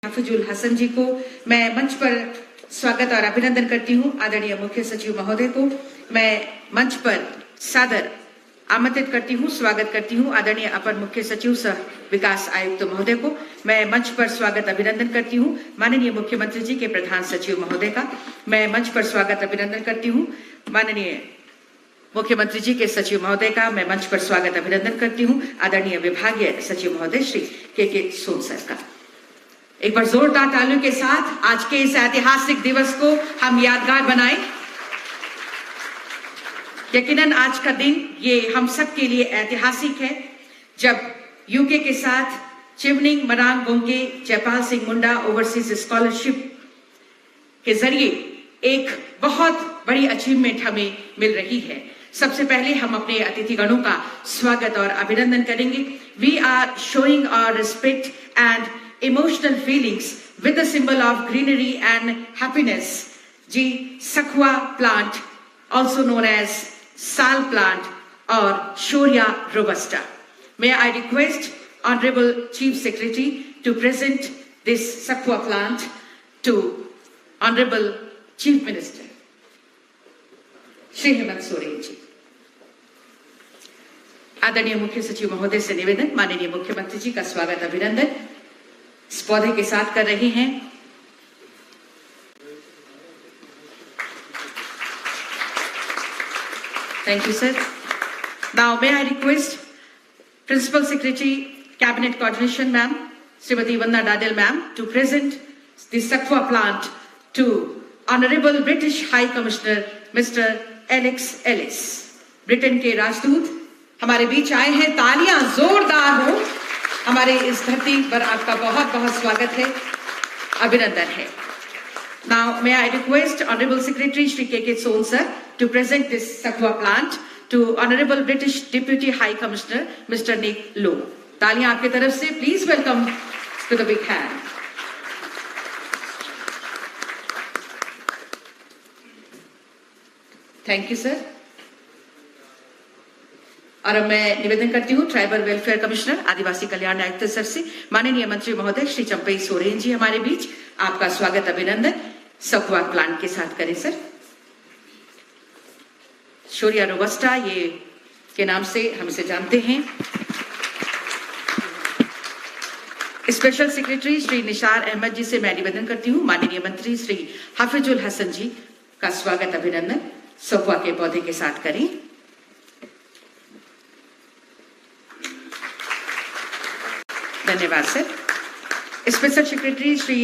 हाफिजुल हसन जी को मैं मंच पर स्वागत और अभिनंदन करती हूँ। आदरणीय मुख्य सचिव महोदय को मैं मंच पर सादर आमंत्रित करती हूँ, स्वागत करती हूँ। आदरणीय अपर मुख्य सचिव सह विकास आयुक्त महोदय को मैं मंच पर स्वागत अभिनंदन करती हूँ। माननीय मुख्यमंत्री जी के प्रधान सचिव महोदय का मैं मंच पर स्वागत अभिनंदन करती हूँ। माननीय मुख्यमंत्री जी के सचिव महोदय का मैं मंच पर स्वागत अभिनंदन करती हूँ। आदरणीय विभागीय सचिव महोदय श्री के सोन सर का एक बार जोरदार तालियों के साथ आज के इस ऐतिहासिक दिवस को हम यादगार बनाएं। यकीनन आज का दिन ये हम सब के लिए ऐतिहासिक है, जब यूके के साथ चेवनिंग मरांग गोमके जयपाल सिंह मुंडा ओवरसीज स्कॉलरशिप के जरिए एक बहुत बड़ी अचीवमेंट हमें मिल रही है। सबसे पहले हम अपने अतिथिगणों का स्वागत और अभिनंदन करेंगे। We are showing our respect and emotional feelings with the symbol of greenery and happiness जी sakhua plant also known as sal plant or Shoria robusta. May I request Honorable Chief Secretary to present this सखुआ plant to Honorable Chief Minister Shri Hemant Soren ji. आदरणीय मुख्य सचिव महोदय से निवेदन, माननीय मुख्यमंत्री जी का स्वागत अभिनंदन इस पौधे के साथ कर रहे हैं। Thank you, sir. Now, may I request Principal Secretary, Cabinet Coordination, ma'am, Srimati Vanna Dadel, ma'am, to present the Sakwa plant to Honorable British High Commissioner, Mr. Alex Ellis. Britain के राजदूत हमारे बीच आए हैं। तालियां जोरदार हो। हमारे इस धरती पर आपका बहुत बहुत स्वागत है, अभिनंदन है। Now, may I request Honorable Secretary Shri K. Soon sir to present this Sakwa plant to Honorable British Deputy High Commissioner Mr. Nick Lowe. तालियां आपकी तरफ से, please welcome to the big hand. Thank you sir. और अब मैं निवेदन करती हूँ ट्राइबल वेलफेयर कमिश्नर आदिवासी कल्याण आयुक्त सर से, माननीय मंत्री महोदय श्री चंपई सोरेन जी हमारे बीच, आपका स्वागत अभिनंदन सखुआ प्लांट के साथ करें सर। शोरिया रोबस्टा ये के नाम से हम इसे जानते हैं। स्पेशल सेक्रेटरी श्री निशार अहमद जी से मैं निवेदन करती हूँ, माननीय मंत्री श्री हाफिजुल हसन जी का स्वागत अभिनंदन सखुआ के पौधे के साथ करें। धन्यवाद सर। स्पेशल सेक्रेटरी श्री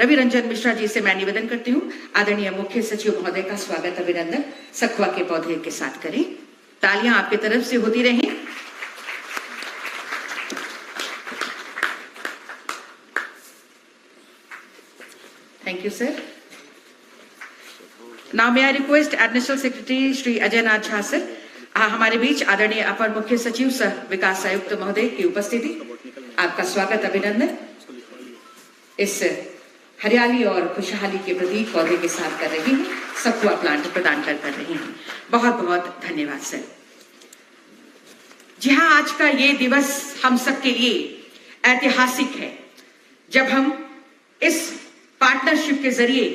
रवि रंजन मिश्रा जी से मैं निवेदन करती हूँ, आदरणीय मुख्य सचिव महोदय का स्वागत अभिनंदन सखुआ के पौधे के साथ करें। तालियां आपकी तरफ से होती रहें। Thank you sir. Now may I request additional secretary Shri Ajay Nath Jha sir हमारे बीच, आदरणीय अपर मुख्य सचिव सह विकास आयुक्त महोदय की उपस्थिति, आपका स्वागत अभिनंदन इस हरियाली और खुशहाली के प्रतीक पौधे के साथ कर रही हैं, सखुआ प्लांट प्रदान कर रहे हैं। बहुत बहुत धन्यवाद सर। जी हाँ, आज का ये दिवस हम सब के लिए ऐतिहासिक है, जब हम इस पार्टनरशिप के जरिए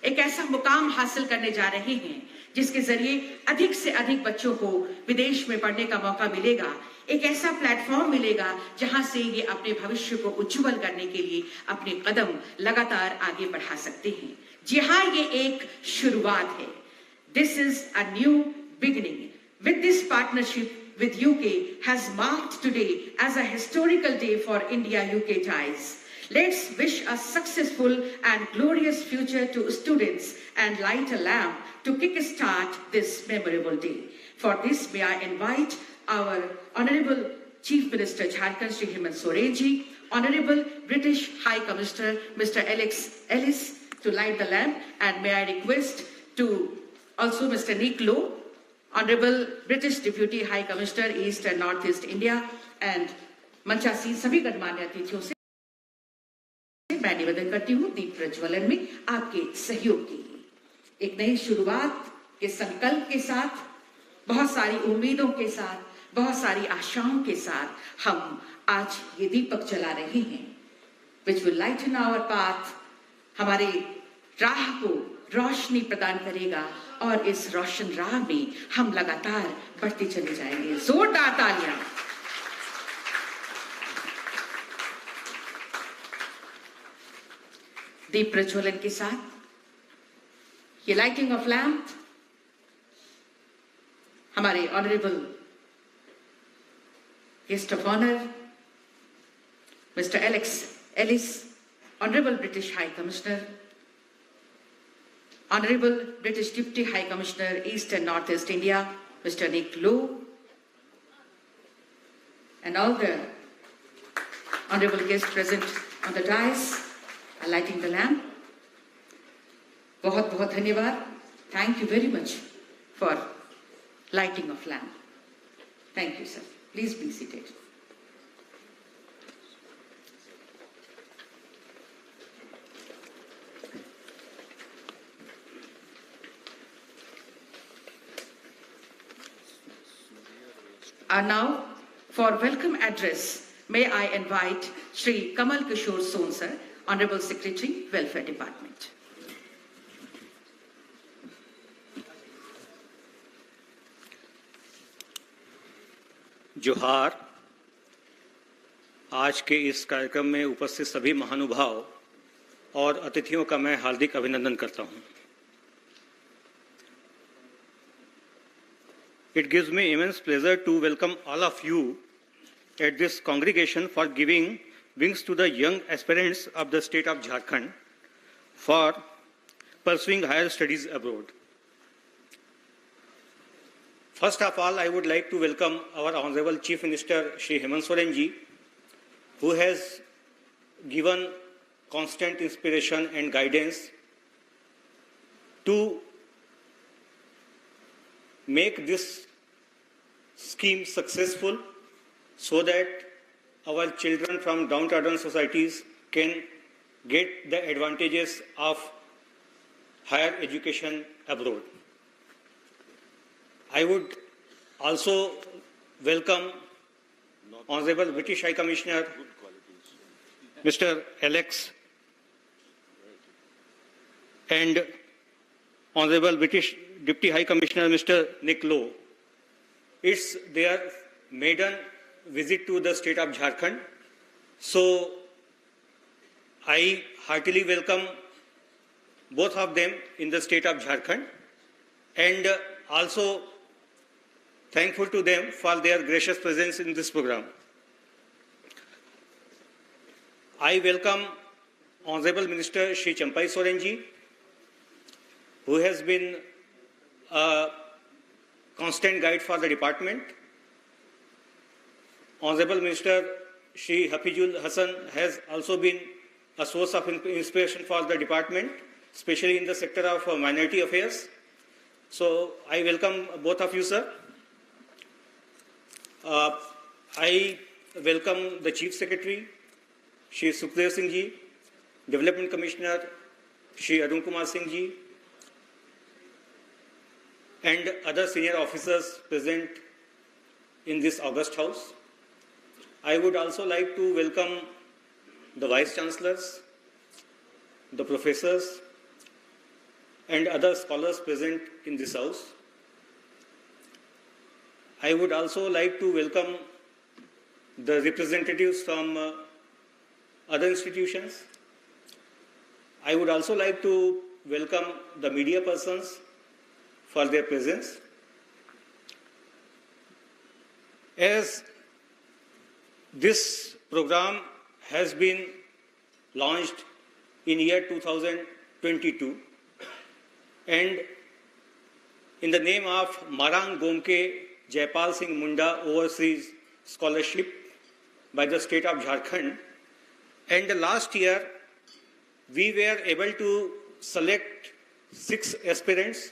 एक ऐसा मुकाम हासिल करने जा रहे हैं जिसके जरिए अधिक से अधिक बच्चों को विदेश में पढ़ने का मौका मिलेगा। एक ऐसा प्लेटफॉर्म मिलेगा जहां से ये अपने भविष्य को उज्जवल करने के लिए अपने कदम लगातार आगे बढ़ा सकते हैं। जी हाँ, ये एक शुरुआत है। This is a new beginning. With this partnership with UK has marked today as a historical day for India-UK ties. Let's wish a successful and glorious future to students and light a lamp to kickstart this memorable day. For this, may I invite our Honorable Chief Minister Jharkhand Shri Hemant Soren ji, Honorable British High Commissioner Mr. Alex Ellis to light the lamp, and may I request to also Mr. Nick Lowe, Honorable British Deputy High Commissioner East and North East India, and मंचासीन सभी गणमान्य अतिथियों से मैं निवेदन करती हूँ दीप प्रज्वलन में आपके सहयोग की। एक नई शुरुआत के संकल्प के साथ, बहुत सारी उम्मीदों के साथ, बहुत सारी आशाओं के साथ हम आज ये दीपक जला रहे हैं। which will lighten our path, हमारे राह को रोशनी प्रदान करेगा और इस रोशन राह में हम लगातार बढ़ते चले जाएंगे। जोरदार तालियां। दीप प्रज्वलन के साथ ये लाइटिंग ऑफ लैम्प हमारे honourable guest of honour mister Ellis, Honorable British High Commissioner, Honorable British Deputy High Commissioner, East and Northeast India, Mr. Nick Lowe, and all the honorable guests present on the dais are lighting the lamp. बहुत बहुत धन्यवाद. Thank you very much for lighting of lamp. Thank you, sir. Please be seated. And now, for welcome address, may I invite Shri Kamal Kishore Son, sir, Honorable Secretary, Welfare Department. जोहार। आज के इस कार्यक्रम में उपस्थित सभी महानुभाव और अतिथियों का मैं हार्दिक अभिनंदन करता हूं। It gives me immense pleasure to welcome all of you at this congregation for giving wings to the young aspirants of the state of Jharkhand for pursuing higher studies abroad. First of all, I would like to welcome our Honorable Chief Minister, Shri Hemant Soren ji, who has given constant inspiration and guidance to make this scheme successful so that our children from downtrodden societies can get the advantages of higher education abroad. I would also welcome Honorable British High Commissioner Mr. Alex and Honorable British Deputy High Commissioner Mr. Nick Lowe. It's their maiden visit to the state of Jharkhand. So I heartily welcome both of them in the state of Jharkhand and also thankful to them for their gracious presence in this program. I welcome Honorable Minister Shri Champai Soren ji, who has been a constant guide for the department. Honorable Minister Shri Hafizul Hassan has also been a source of inspiration for the department, especially in the sector of minority affairs. So I welcome both of you, sir. I welcome the Chief Secretary, Shri Sukhdev Singh ji, Development Commissioner, Shri Arun Kumar Singh ji, and other senior officers present in this august house. I would also like to welcome the Vice Chancellors, the professors, and other scholars present in this house. I would also like to welcome the representatives from other institutions. I would also like to welcome the media persons for their presence. As this program has been launched in year 2022 and in the name of Marang Gomke Jaipal Singh Munda Overseas Scholarship by the state of Jharkhand, and last year we were able to select 6 aspirants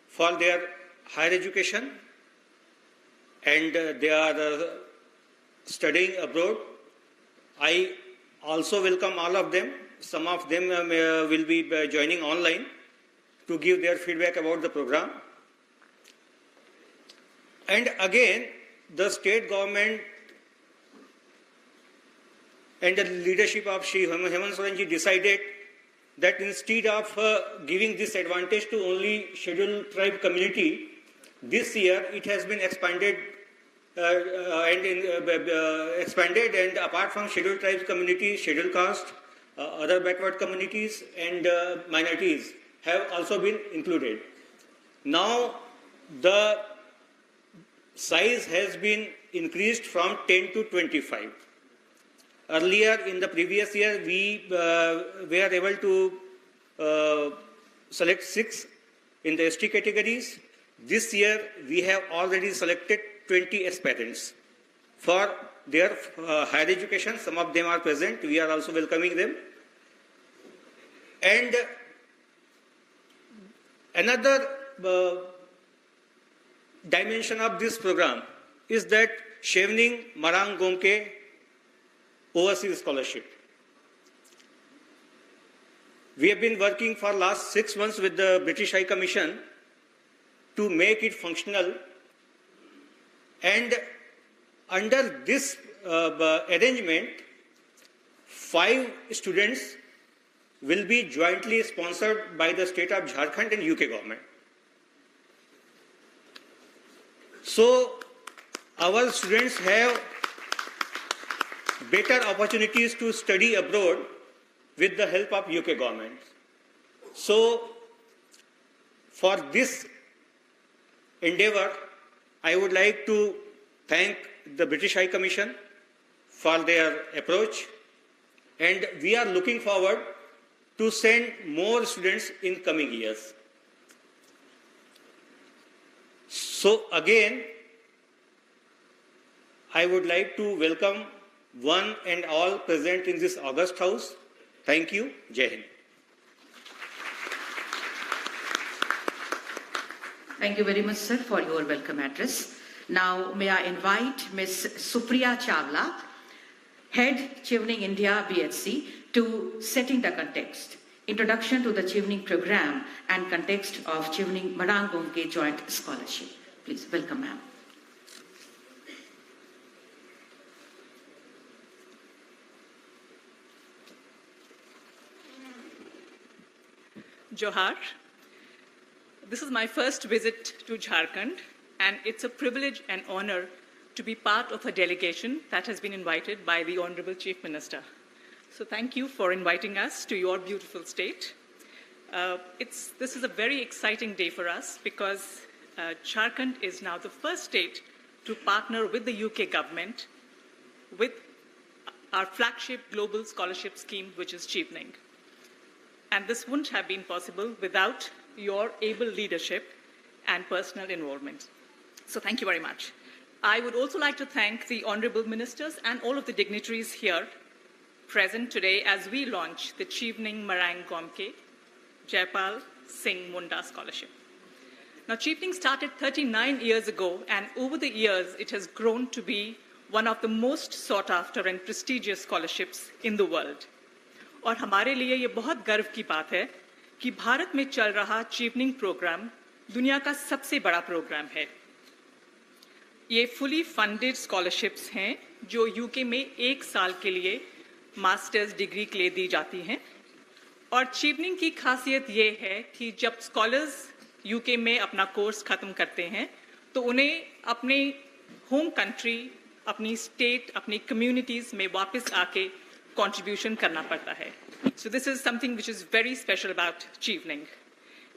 for their higher education, and they are studying abroad. I also welcome all of them. Some of them will be joining online to give their feedback about the program. And again, the state government and the leadership of Shri Hemant Sorenji decided that instead of giving this advantage to only scheduled tribe community, this year it has been expanded and apart from scheduled tribes community, scheduled caste, other backward communities and minorities have also been included. Now the size has been increased from 10 to 25. Earlier in the previous year we were able to select 6 in the ST categories. This year we have already selected 20 aspirants for their higher education. Some of them are present. We are also welcoming them. And another dimension of this program is that Chevening Marang Gomke Overseas Scholarship. We have been working for last 6 months with the British High Commission to make it functional, and under this arrangement 5 students will be jointly sponsored by the state of Jharkhand and UK government. So our students have better opportunities to study abroad with the help of UK government. So for this endeavor, I would like to thank the British High Commission for their approach, and we are looking forward to send more students in coming years. So again, I would like to welcome one and all present in this August House. Thank you. Jai Hind. Thank you very much, sir, for your welcome address. Now, may I invite Ms. Supriya Chawla, Head Chevening India BHC, to setting the context. Introduction to the Chevening program and context of Chevening Marang Gomke Joint Scholarship. Please welcome, ma'am. Johar. This is my first visit to Jharkhand, and it's a privilege and honor to be part of a delegation that has been invited by the Honorable Chief Minister. So thank you for inviting us to your beautiful state. This is a very exciting day for us because Jharkhand is now the first state to partner with the UK government with our flagship global scholarship scheme, which is Chevening. And this wouldn't have been possible without your able leadership and personal involvement. So thank you very much. I would also like to thank the honorable ministers and all of the dignitaries here present today as we launch the Chevening Marang Gomke Jaipal Singh Munda Scholarship. Now, Chevening started 39 years ago, and over the years, it has grown to be one of the most sought after and prestigious scholarships in the world. और हमारे लिए ये बहुत गर्व की बात है कि भारत में चल रहा चीवनिंग प्रोग्राम दुनिया का सबसे बड़ा प्रोग्राम है। ये फुली फंडेड स्कॉलरशिप्स हैं जो यूके में 1 साल के लिए मास्टर्स डिग्री के लिए दी जाती हैं। और चीवनिंग की खासियत ये है कि जब स्कॉलर्स यूके में अपना कोर्स ख़त्म करते हैं तो उन्हें अपने होम कंट्री, अपनी स्टेट, अपनी कम्युनिटीज़ में वापस आके contribution karna padta hai. So this is something which is very special about Chevening.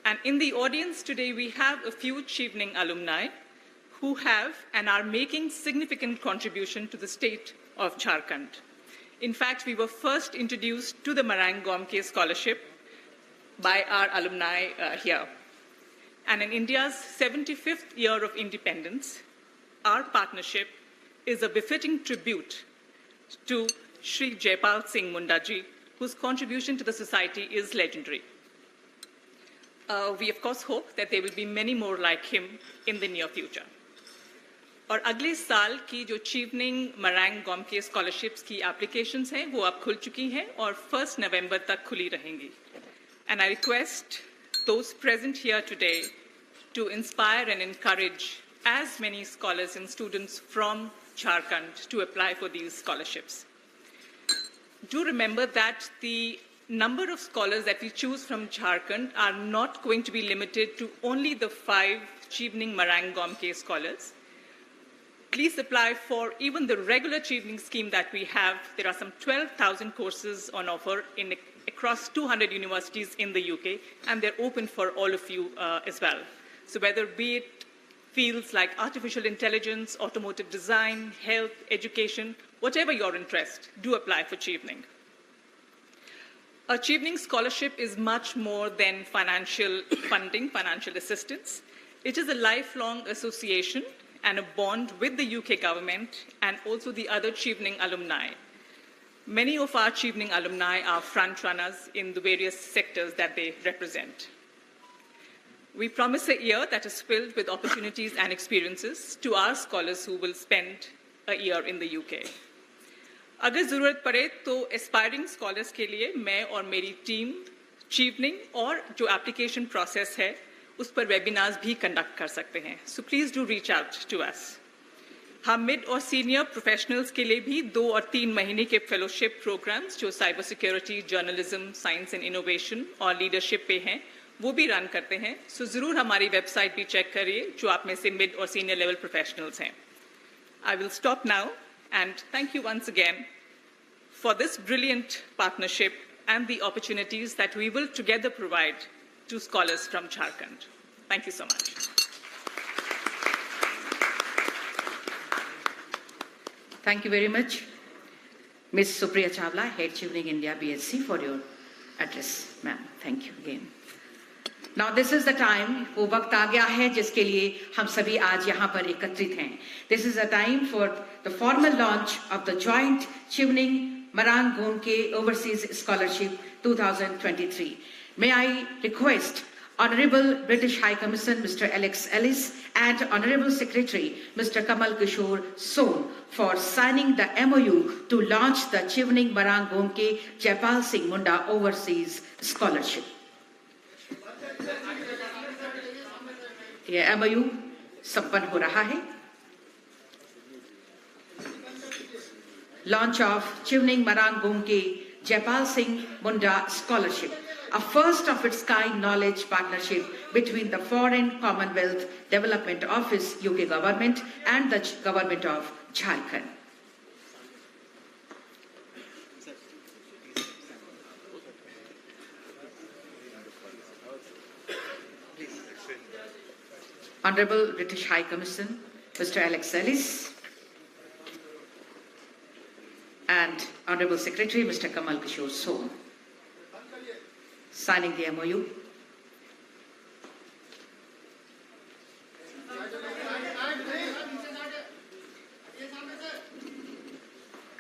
And in the audience today, we have a few Chevening alumni who have and are making significant contribution to the state of Jharkhand. In fact, we were first introduced to the Marang Gomke Scholarship by our alumni here. And in India's 75th year of independence, our partnership is a befitting tribute to Shri Jaipal Singh Munda ji, whose contribution to the society is legendary. We of course hope that there will be many more like him in the near future. और अगले साल की जो Chevening Marang Gomke scholarships की applications हैं वो अब खुल चुकी हैं और 1 नवंबर तक खुली रहेंगी. And I request those present here today to inspire and encourage as many scholars and students from Jharkhand to apply for these scholarships. do remember that the number of scholars that we choose from Jharkhand are not going to be limited to only the 5 Chevening Marang Gomke scholars. Please apply for even the regular Chevening scheme that we have. There are some 12,000 courses on offer across 200 universities in the UK, and they're open for all of you as well. So whether be it fields like artificial intelligence, automotive design, health, education, whatever your interest, do apply for Chevening. A Chevening scholarship is much more than financial funding, financial assistance. It is a lifelong association and a bond with the UK government and also the other Chevening alumni. Many of our Chevening alumni are frontrunners in the various sectors that they represent. We promise a year that is filled with opportunities and experiences to our scholars who will spend a year in the UK. अगर ज़रूरत पड़े तो aspiring scholars के लिए मैं और मेरी team Chevening और जो एप्लीकेशन प्रोसेस है उस पर वेबिनार्स भी कंडक्ट कर सकते हैं. So please do reach out to us. हम मिड और सीनियर प्रोफेशनल्स के लिए भी 2 और 3 महीने के फेलोशिप प्रोग्राम्स जो cyber security, journalism, science and innovation और लीडरशिप पे हैं वो भी रन करते हैं. सो ज़रूर हमारी वेबसाइट भी चेक करिए जो आप में से मिड और सीनियर लेवल प्रोफेशनल्स हैं. I will stop now. And thank you once again for this brilliant partnership and the opportunities that we will together provide to scholars from Jharkhand. Thank you so much. Thank you very much, Ms. Supriya Chawla, Head Chevening India BSc, for your address, ma'am. Thank you again. Now this is the time, वो वक्त आ गया है जिसके लिए हम सभी आज यहाँ पर एकत्रित हैं. This is a time for the formal launch of the joint Chevening Marang Gomke Overseas Scholarship 2023. May I request Honorable British High Commissioner Mr. Alex Ellis and Honorable Secretary Mr. Kamal Kishore Sohn for signing the MOU to launch the Chevening Marang Gomke Jaipal Singh Munda Overseas Scholarship. यह MOU संपन्न हो रहा है. Launch of Chevening Marang Gomke Jaipal Singh Munda Scholarship, a first of its kind knowledge partnership between the Foreign Commonwealth Development Office, UK government, and the government of Jharkhand. Honorable British High Commissioner Mr. Alex Ellis and Honorable Secretary Mr. Kamal Kishore Sohn signing the MOU.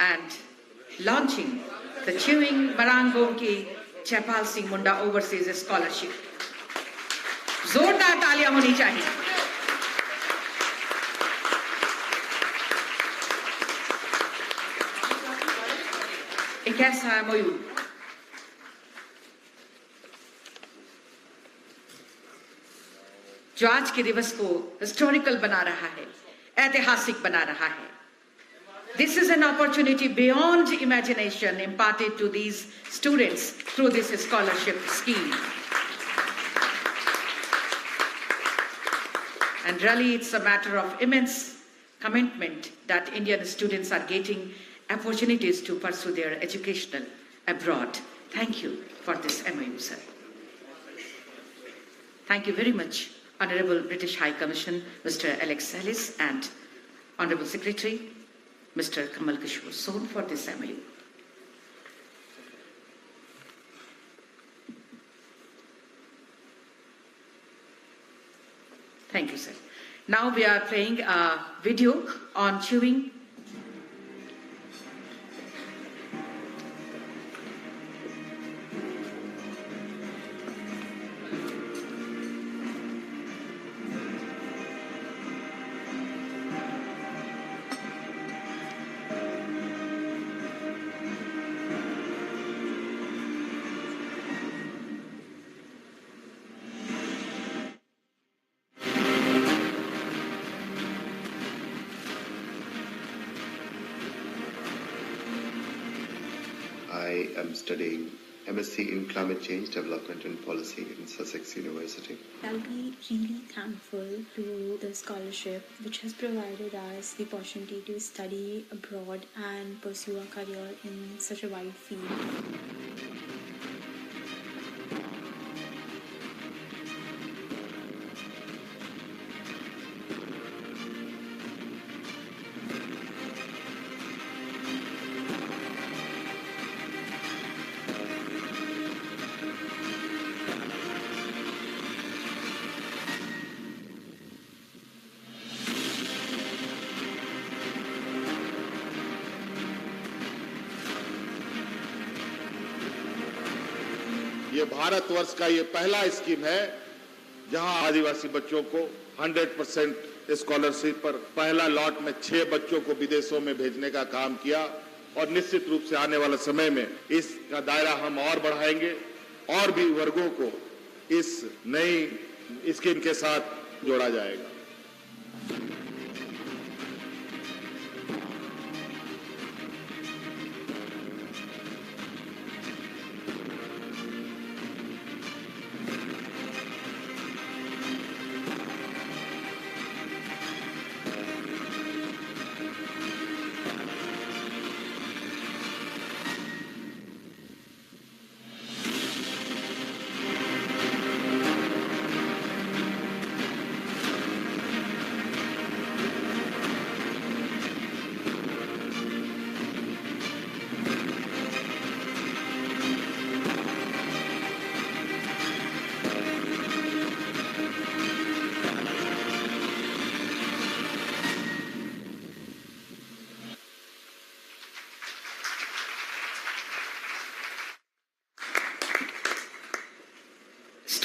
And launching the Chevening Marang Gomke Jaipal Singh Munda Overseas Scholarship. जोरदार तालियां होनी चाहिए. एक ऐसा MOU जो आज के दिवस को हिस्टोरिकल बना रहा है, ऐतिहासिक बना रहा है. This is an opportunity beyond imagination imparted to these students through this scholarship scheme. And really, it's a matter of immense commitment that Indian students are getting opportunities to pursue their education abroad. Thank you for this MOU, sir. Thank you very much, Honorable British High Commissioner, Mr. Alex Ellis, and Honorable Secretary, Mr. Kamal Kishore Sohn, for this MOU. Thank you, sir. Now we are playing a video on chewing. am studying MSc in Climate Change Development and Policy in Sussex University. I'll be really thankful to the scholarship which has provided us the opportunity to study abroad and pursue a career in such a wide field. ये भारतवर्ष का ये पहला scheme है जहां आदिवासी बच्चों को 100% scholarship पर पहला लॉट में 6 बच्चों को विदेशों में भेजने का काम किया और निश्चित रूप से आने वाले समय में इसका दायरा हम और बढ़ाएंगे और भी वर्गों को इस नई स्कीम के साथ जोड़ा जाएगा।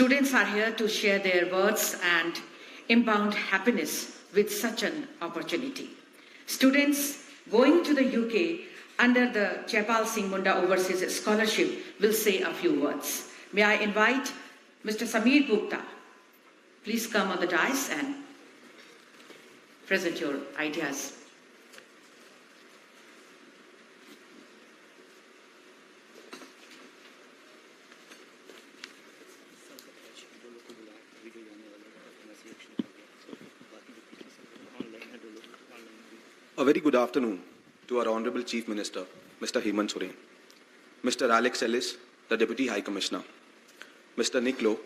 Students are here to share their words and impound happiness with such an opportunity. Students going to the UK under the Jaipal Singh Munda Overseas Scholarship will say a few words. May I invite Mr. Sameer Gupta. Please come on the dais and present your ideas. A very good afternoon to our Honourable Chief Minister, Mr. Hemant Soren, Mr. Alex Ellis, the Deputy High Commissioner, Mr. Nick Lowe,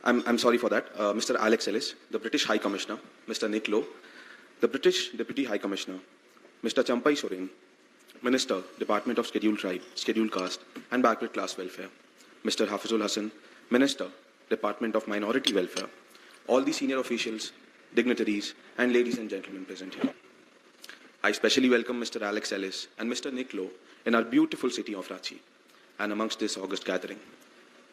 Mr. Alex Ellis, the British High Commissioner, Mr. Nick Lowe, the British Deputy High Commissioner, Mr. Champai Soren, Minister, Department of Scheduled Tribe, Scheduled Caste and Backward Class Welfare, Mr. Hafizul Hassan, Minister, Department of Minority Welfare, all the senior officials, dignitaries and ladies and gentlemen present here. I especially welcome Mr. Alex Ellis and Mr. Nick Lowe in our beautiful city of Ranchi and amongst this august gathering.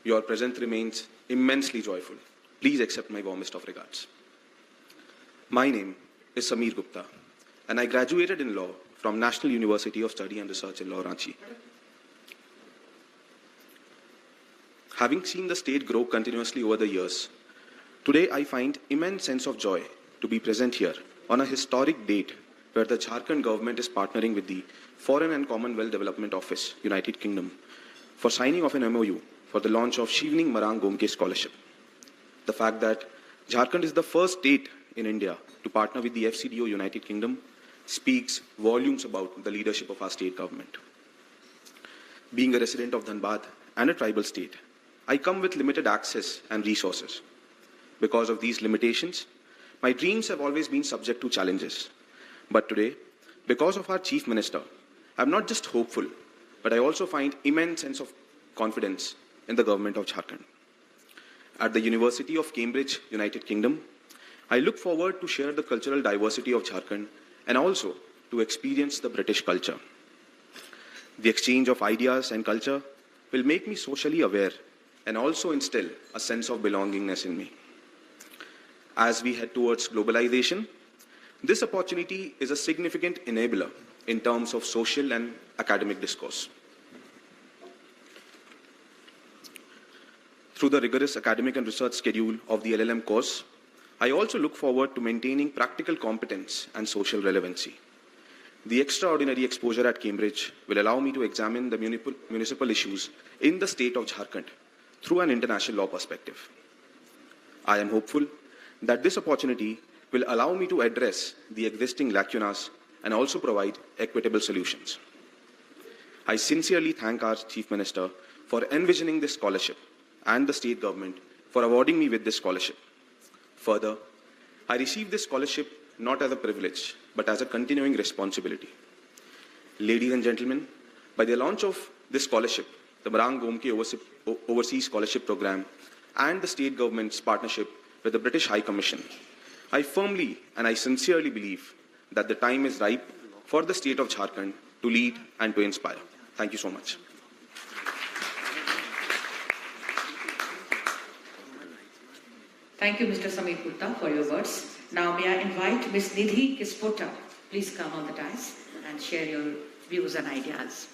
Your presence remains immensely joyful. Please accept my warmest of regards. My name is Sameer Gupta and I graduated in law from National University of Study and Research in Law, Ranchi. Having seen the state grow continuously over the years, today I find immense sense of joy to be present here on a historic date where the Jharkhand government is partnering with the Foreign and Commonwealth Development Office, United Kingdom, for signing of an MOU for the launch of Chevening Marang Gomke Scholarship. The fact that Jharkhand is the first state in India to partner with the FCDO United Kingdom speaks volumes about the leadership of our state government. Being a resident of Dhanbad and a tribal state, I come with limited access and resources. Because of these limitations, my dreams have always been subject to challenges. But today, because of our Chief Minister, I'm not just hopeful, but I also find immense sense of confidence in the government of Jharkhand. At the University of Cambridge, United Kingdom, I look forward to share the cultural diversity of Jharkhand and also to experience the British culture. The exchange of ideas and culture will make me socially aware and also instill a sense of belongingness in me. As we head towards globalization, this opportunity is a significant enabler in terms of social and academic discourse. Through the rigorous academic and research schedule of the LLM course, I also look forward to maintaining practical competence and social relevancy. The extraordinary exposure at Cambridge will allow me to examine the municipal issues in the state of Jharkhand through an international law perspective. I am hopeful that this opportunity will allow me to address the existing lacunas and also provide equitable solutions. I sincerely thank our Chief Minister for envisioning this scholarship and the state government for awarding me with this scholarship. Further, I received this scholarship not as a privilege, but as a continuing responsibility. Ladies and gentlemen, by the launch of this scholarship, the Marang Gomke Overseas Scholarship Program, and the state government's partnership with the British High Commission, I firmly and I sincerely believe that the time is ripe for the state of Jharkhand to lead and to inspire. Thank you so much. Thank you, Mr. Samir Gupta, for your words. Now may I invite Ms. Nidhi Kispota. Please come on the dais and share your views and ideas.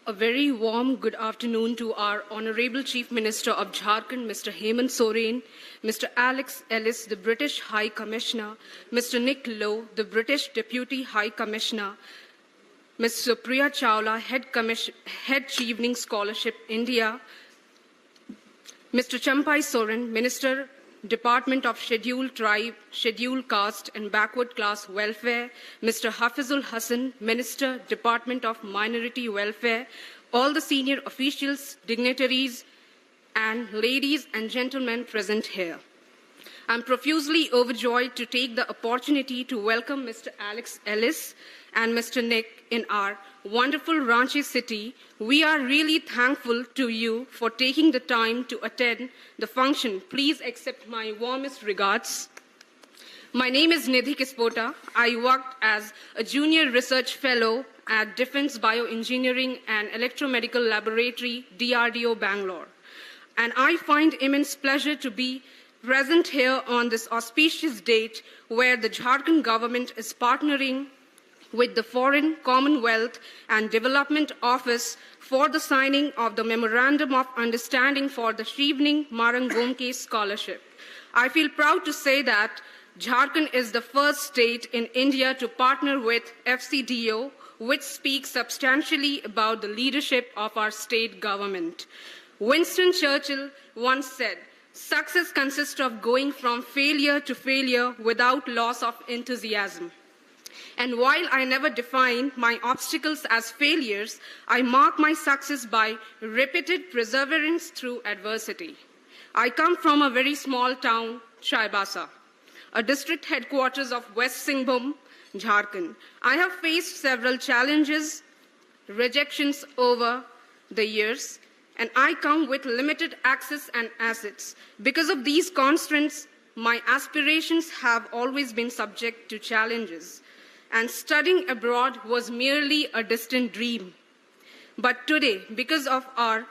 A very warm good afternoon to our Honorable Chief Minister of Jharkhand, Mr. Hemant Soren, Mr. Alex Ellis, the British High Commissioner, Mr. Nick Lowe, the British Deputy High Commissioner, Ms. Supriya Chawla, Head Chevening Scholarship, India, Mr. Champai Soren, Minister, Department of Scheduled Tribe, Scheduled Caste and Backward Class Welfare, Mr. Hafizul Hassan, Minister, Department of Minority Welfare, all the senior officials, dignitaries, and ladies and gentlemen present here. I'm profusely overjoyed to take the opportunity to welcome Mr. Alex Ellis and Mr. Nick in our wonderful Ranchi city. We are really thankful to you for taking the time to attend the function. Please accept my warmest regards. My name is Nidhi Kispota. I worked as a junior research fellow at Defense Bioengineering and Electromedical Laboratory, DRDO, Bangalore. And I find immense pleasure to be present here on this auspicious date where the Jharkhand government is partnering with the Foreign, Commonwealth and Development Office for the signing of the Memorandum of Understanding for the Chevening Marang Gomke Scholarship. I feel proud to say that Jharkhand is the first state in India to partner with FCDO, which speaks substantially about the leadership of our state government. Winston Churchill once said, "Success consists of going from failure to failure without loss of enthusiasm." And while I never define my obstacles as failures, I mark my success by repeated perseverance through adversity. I come from a very small town, Chaibasa, a district headquarters of West Singhbhum, Jharkhand. I have faced several challenges, rejections over the years, and I come with limited access and assets. Because of these constraints, my aspirations have always been subject to challenges, and studying abroad was merely a distant dream. But today, because of our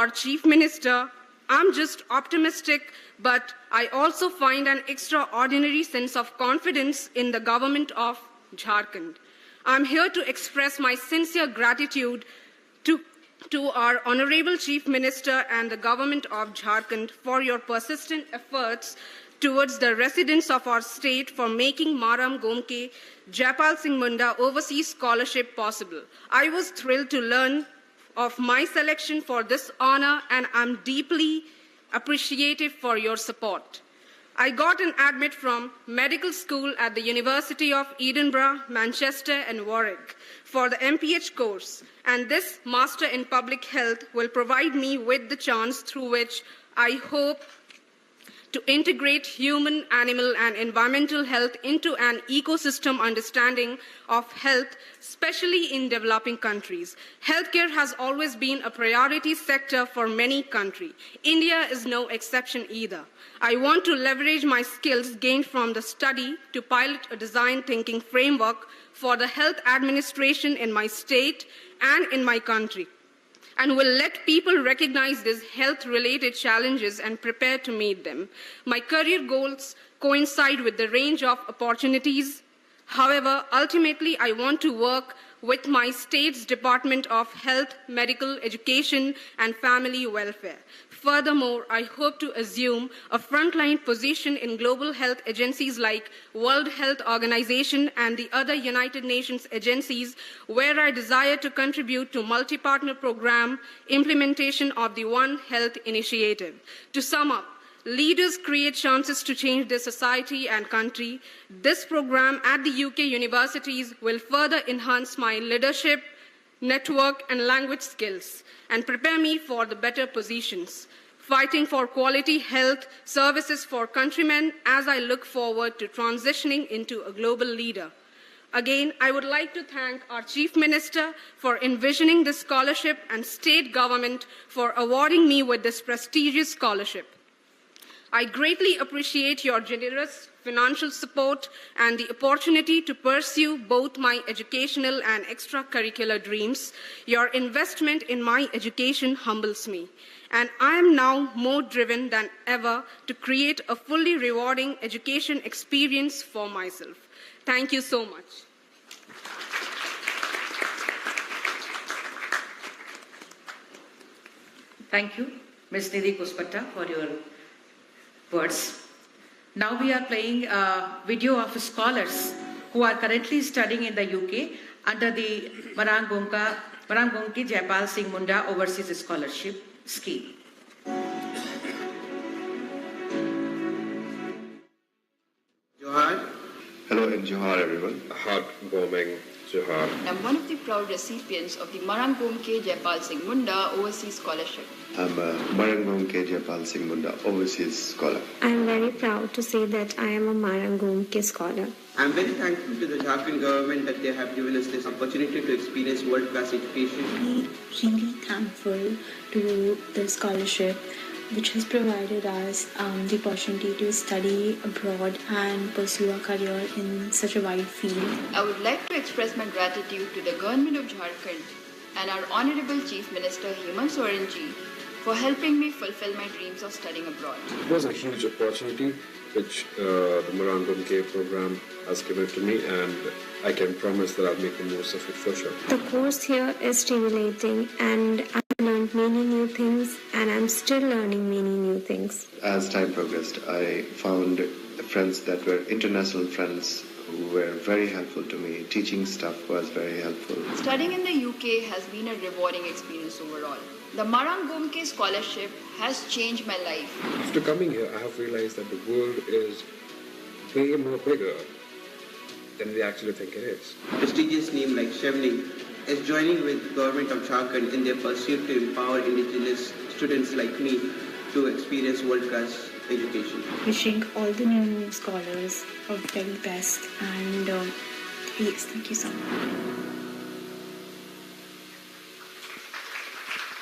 Chief Minister, I'm just optimistic, but I also find an extraordinary sense of confidence in the government of Jharkhand. I'm here to express my sincere gratitude to our Honorable Chief Minister and the government of Jharkhand for your persistent efforts towards the residents of our state for making Marang Gomke Jaipal Singh Munda Overseas Scholarship possible. I was thrilled to learn of my selection for this honor, and I'm deeply appreciative for your support. I got an admit from medical school at the University of Edinburgh, Manchester and Warwick for the MPH course, and this Master in Public Health will provide me with the chance through which I hope to integrate human, animal, and environmental health into an ecosystem understanding of health, especially in developing countries. Healthcare has always been a priority sector for many countries. India is no exception either. I want to leverage my skills gained from the study to pilot a design thinking framework for the health administration in my state and in my country, and will let people recognize these health-related challenges and prepare to meet them. My career goals coincide with the range of opportunities, However, ultimately, I want to work with my state's Department of Health, Medical Education, and Family Welfare. Furthermore, I hope to assume a frontline position in global health agencies like World Health Organization and the other United Nations agencies, where I desire to contribute to multi-partner program implementation of the One Health initiative. To sum up, leaders create chances to change their society and country. This program at the UK universities will further enhance my leadership, network, and language skills and prepare me for the better positions, fighting for quality health services for countrymen as I look forward to transitioning into a global leader. Again, I would like to thank our Chief Minister for envisioning this scholarship and state government for awarding me with this prestigious scholarship. I greatly appreciate your generous financial support and the opportunity to pursue both my educational and extracurricular dreams. Your investment in my education humbles me, and I am now more driven than ever to create a fully rewarding education experience for myself. Thank you so much. Thank you, Ms. Nidhi Kuspatta, for your words. Now we are playing a video of scholars who are currently studying in the UK under the Marang Gomke Jaipal Singh Munda Overseas Scholarship Scheme. Johar. Hello and Johar everyone. Heartwarming Johar. I'm one of the proud recipients of the Marang Gomke Jaipal Singh Munda Overseas Scholarship. I'm a Marang Gomke Jaipal Singh Munda Overseas Scholar. I'm very proud to say that I am a Marang Gomke scholar. I'm very thankful to the Jharkhand government that they have given us this opportunity to experience world-class education. I'm really thankful to the scholarship which has provided us the opportunity to study abroad and pursue a career in such a wide field. I would like to express my gratitude to the government of Jharkhand and our Honorable Chief Minister Hemant Soren ji for helping me fulfill my dreams of studying abroad. It was a huge opportunity which the Marang Gomke program has given to me, and I can promise that I'll make the most of it for sure. The course here is stimulating, and I've learned many new things, and I'm still learning many new things. As time progressed, I found friends that were international friends who were very helpful to me. Teaching stuff was very helpful. Studying in the UK has been a rewarding experience overall. The Marang Gomke scholarship has changed my life. After coming here, I have realized that the world is way more bigger than we actually think it is. Prestigious name like Chevening is joining with the government of Jharkhand in their pursuit to empower indigenous students like me to experience world-class education. Wishing all the new scholars of the very best, and yes, thank you so much.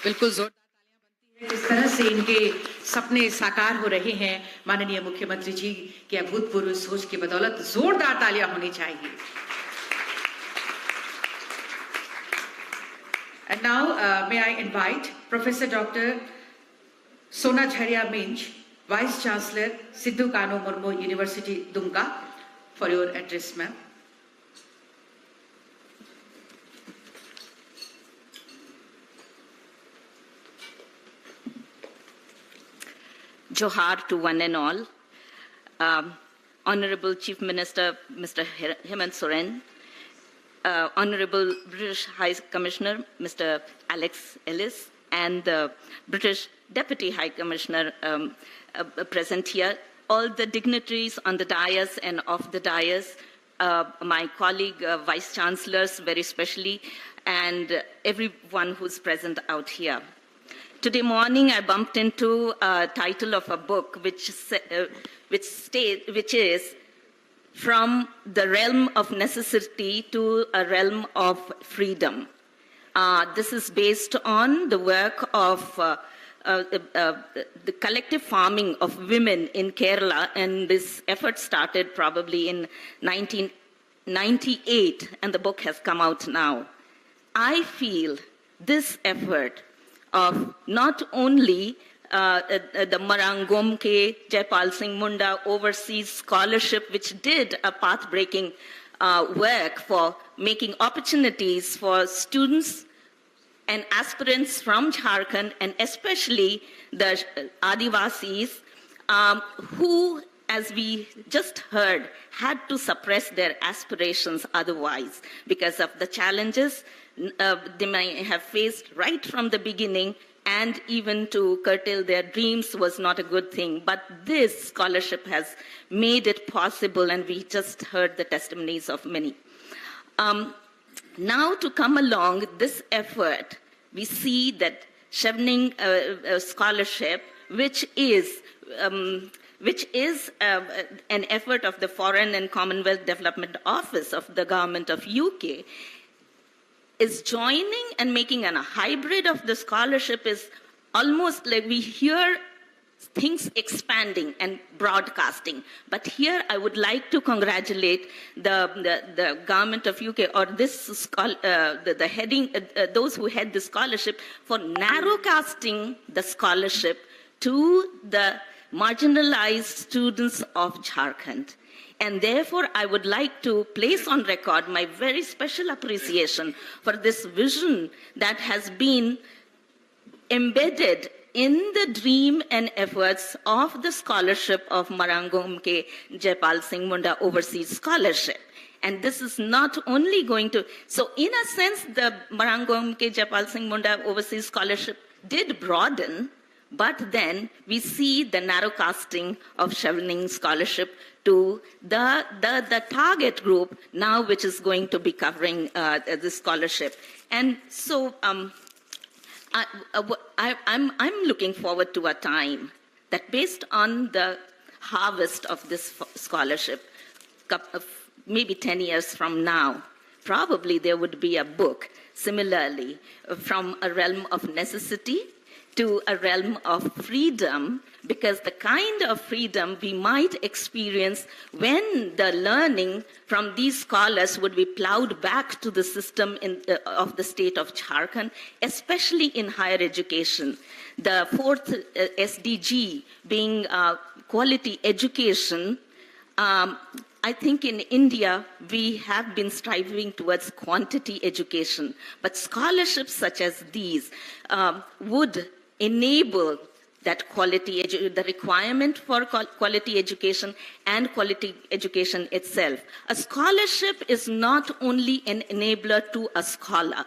बिल्कुल जोरदार तालियां बनती है जिस तरह से इनके सपने साकार हो रहे हैं माननीय मुख्यमंत्री जी की अभूतपूर्व सोच की बदौलत जोरदार तालियां होनी चाहिए. And now may I invite Professor Dr. Sona Jharia Minch, Vice Chancellor Sidhu Kano Murmu University Dumka, for your address, ma'am. Johar to one and all. Honorable Chief Minister, Mr. Hemant Soren, Honorable British High Commissioner, Mr. Alex Ellis, and the British Deputy High Commissioner present here, all the dignitaries on the dais and off the dais, my colleague Vice Chancellors very specially, and everyone who's present out here. Today morning, I bumped into a title of a book which is From the Realm of Necessity to a Realm of Freedom. This is based on the work of the collective farming of women in Kerala, and this effort started probably in 1998, and the book has come out now. I feel this effort of not only the Marang Gomke Jaipal Singh Munda Overseas Scholarship, which did a path-breaking work for making opportunities for students and aspirants from Jharkhand, and especially the Adivasis, who, as we just heard, had to suppress their aspirations otherwise because of the challenges they may have faced right from the beginning, and even to curtail their dreams was not a good thing. But this scholarship has made it possible, and we just heard the testimonies of many. Now, to come along this effort, we see that Chevening scholarship, which is an effort of the Foreign and Commonwealth Development Office of the Government of UK, is joining and making a hybrid of the scholarship. Is almost like we hear things expanding and broadcasting. But here I would like to congratulate the government of UK, or this the heading, those who head the scholarship, for narrowcasting the scholarship to the marginalized students of Jharkhand. And therefore, I would like to place on record my very special appreciation for this vision that has been embedded in the dream and efforts of the scholarship of Marang Gomke Jaipal Singh Munda Overseas Scholarship. And this is not only going to, so in a sense, the Marang Gomke Jaipal Singh Munda Overseas Scholarship did broaden, but then we see the narrowcasting of Chevening scholarship to the target group now, which is going to be covering this scholarship. And so I'm looking forward to a time that, based on the harvest of this scholarship, maybe 10 years from now, probably there would be a book similarly from a realm of necessity to a realm of freedom, because the kind of freedom we might experience when the learning from these scholars would be plowed back to the system of the state of Jharkhand, especially in higher education. The fourth SDG being quality education. I think in India, we have been striving towards quantity education, but scholarships such as these would enable that quality, the requirement for quality education and quality education itself. A scholarship is not only an enabler to a scholar.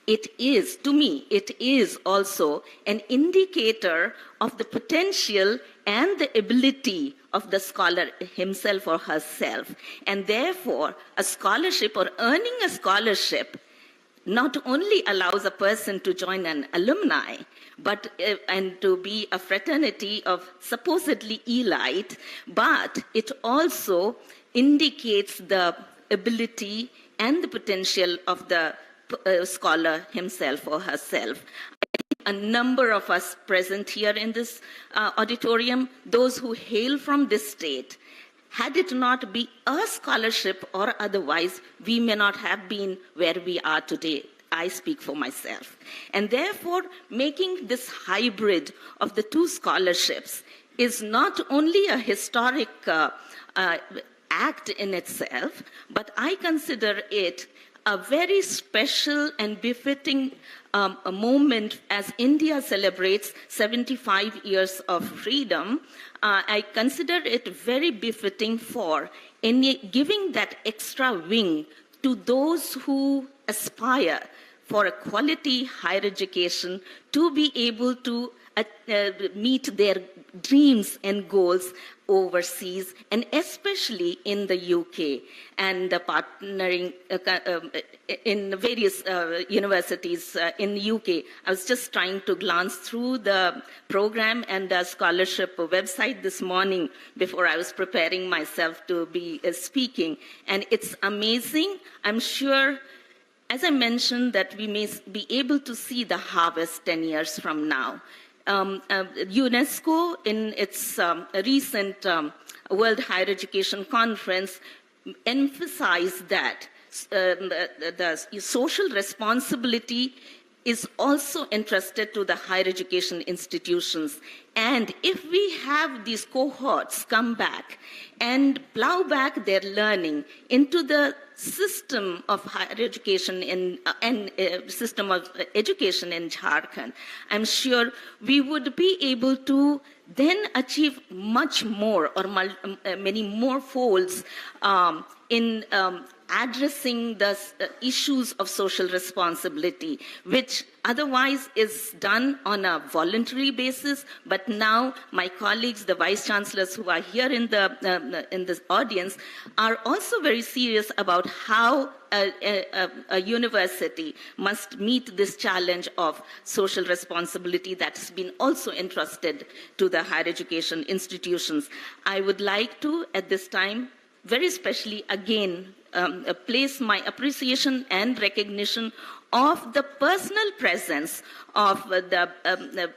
It is, to me, it is also an indicator of the potential and the ability of the scholar himself or herself. And therefore, a scholarship or earning a scholarship not only allows a person to join an alumni, but and to be a fraternity of supposedly elite, but it also indicates the ability and the potential of the scholar himself or herself. A number of us present here in this auditorium, those who hail from this state, had it not be a scholarship or otherwise, we may not have been where we are today. I speak for myself. And therefore, making this hybrid of the two scholarships is not only a historic act in itself, but I consider it a very special and befitting a moment as India celebrates 75 years of freedom. I consider it very befitting for giving that extra wing to those who aspire for a quality higher education to be able to meet their dreams and goals overseas, and especially in the UK, and partnering in various universities in the UK. I was just trying to glance through the program and the scholarship website this morning before I was preparing myself to be speaking, and it's amazing. I'm sure, as I mentioned, that we may be able to see the harvest 10 years from now. UNESCO, in its recent World Higher Education Conference, emphasized that the social responsibility is also entrusted to the higher education institutions. And if we have these cohorts come back and plow back their learning into the system of higher education and system of education in Jharkhand, I'm sure we would be able to then achieve much more or many more folds in addressing the issues of social responsibility, which otherwise is done on a voluntary basis. But now my colleagues, the vice chancellors who are here in this audience, are also very serious about how a university must meet this challenge of social responsibility that's been also entrusted to the higher education institutions. I would like to, at this time, very specially again, place my appreciation and recognition of the personal presence of the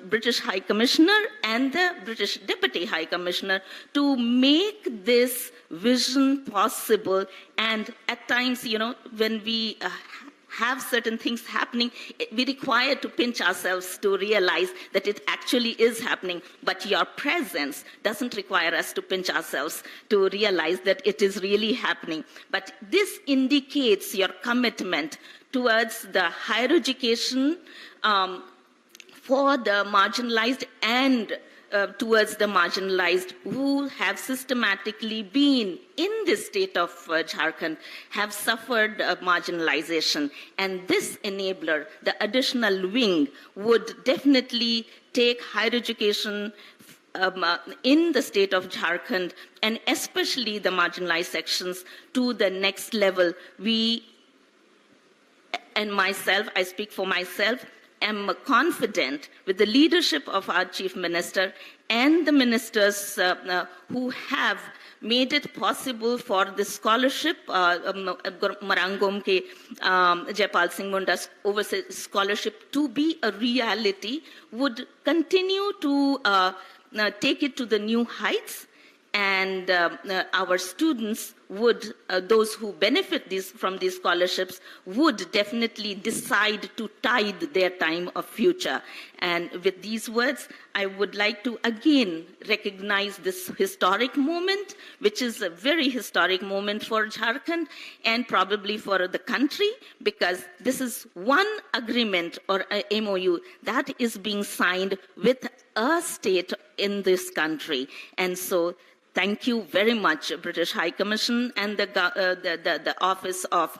British High Commissioner and the British Deputy High Commissioner to make this vision possible. And at times, you know, when we have certain things happening, we require to pinch ourselves to realize that it actually is happening. But your presence doesn't require us to pinch ourselves to realize that it is really happening. But this indicates your commitment towards the higher education for the marginalized and towards the marginalized who have systematically been in this state of Jharkhand, have suffered marginalization. And this enabler, the additional wing, would definitely take higher education in the state of Jharkhand, and especially the marginalized sections, to the next level. We, and myself, I speak for myself, am confident with the leadership of our Chief Minister and the ministers who have made it possible for this scholarship, Marang Gomke Jaipal Singh Munda's overseas scholarship, to be a reality, would continue to take it to the new heights. And our students would, those who benefit from these scholarships, would definitely decide to tithe their time of future. And with these words, I would like to again recognize this historic moment, which is a very historic moment for Jharkhand and probably for the country, because this is one agreement or a MOU that is being signed with a state in this country. And so, thank you very much, British High Commission and the Office of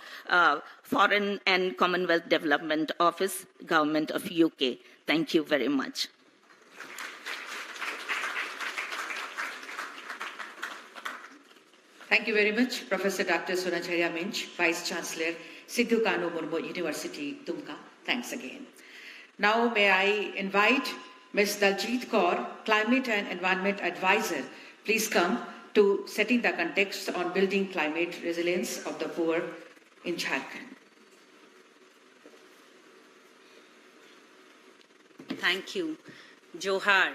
Foreign and Commonwealth Development Office, Government of UK. Thank you very much. Thank you very much, Professor Dr. Sunajaya Minch, Vice Chancellor, Sidhu Kanu Murmu University, Dumka. Thanks again. Now may I invite Ms. Daljit Kaur, Climate and Environment Advisor, please come to setting the context on building climate resilience of the poor in Jharkhand. Thank you. Johar.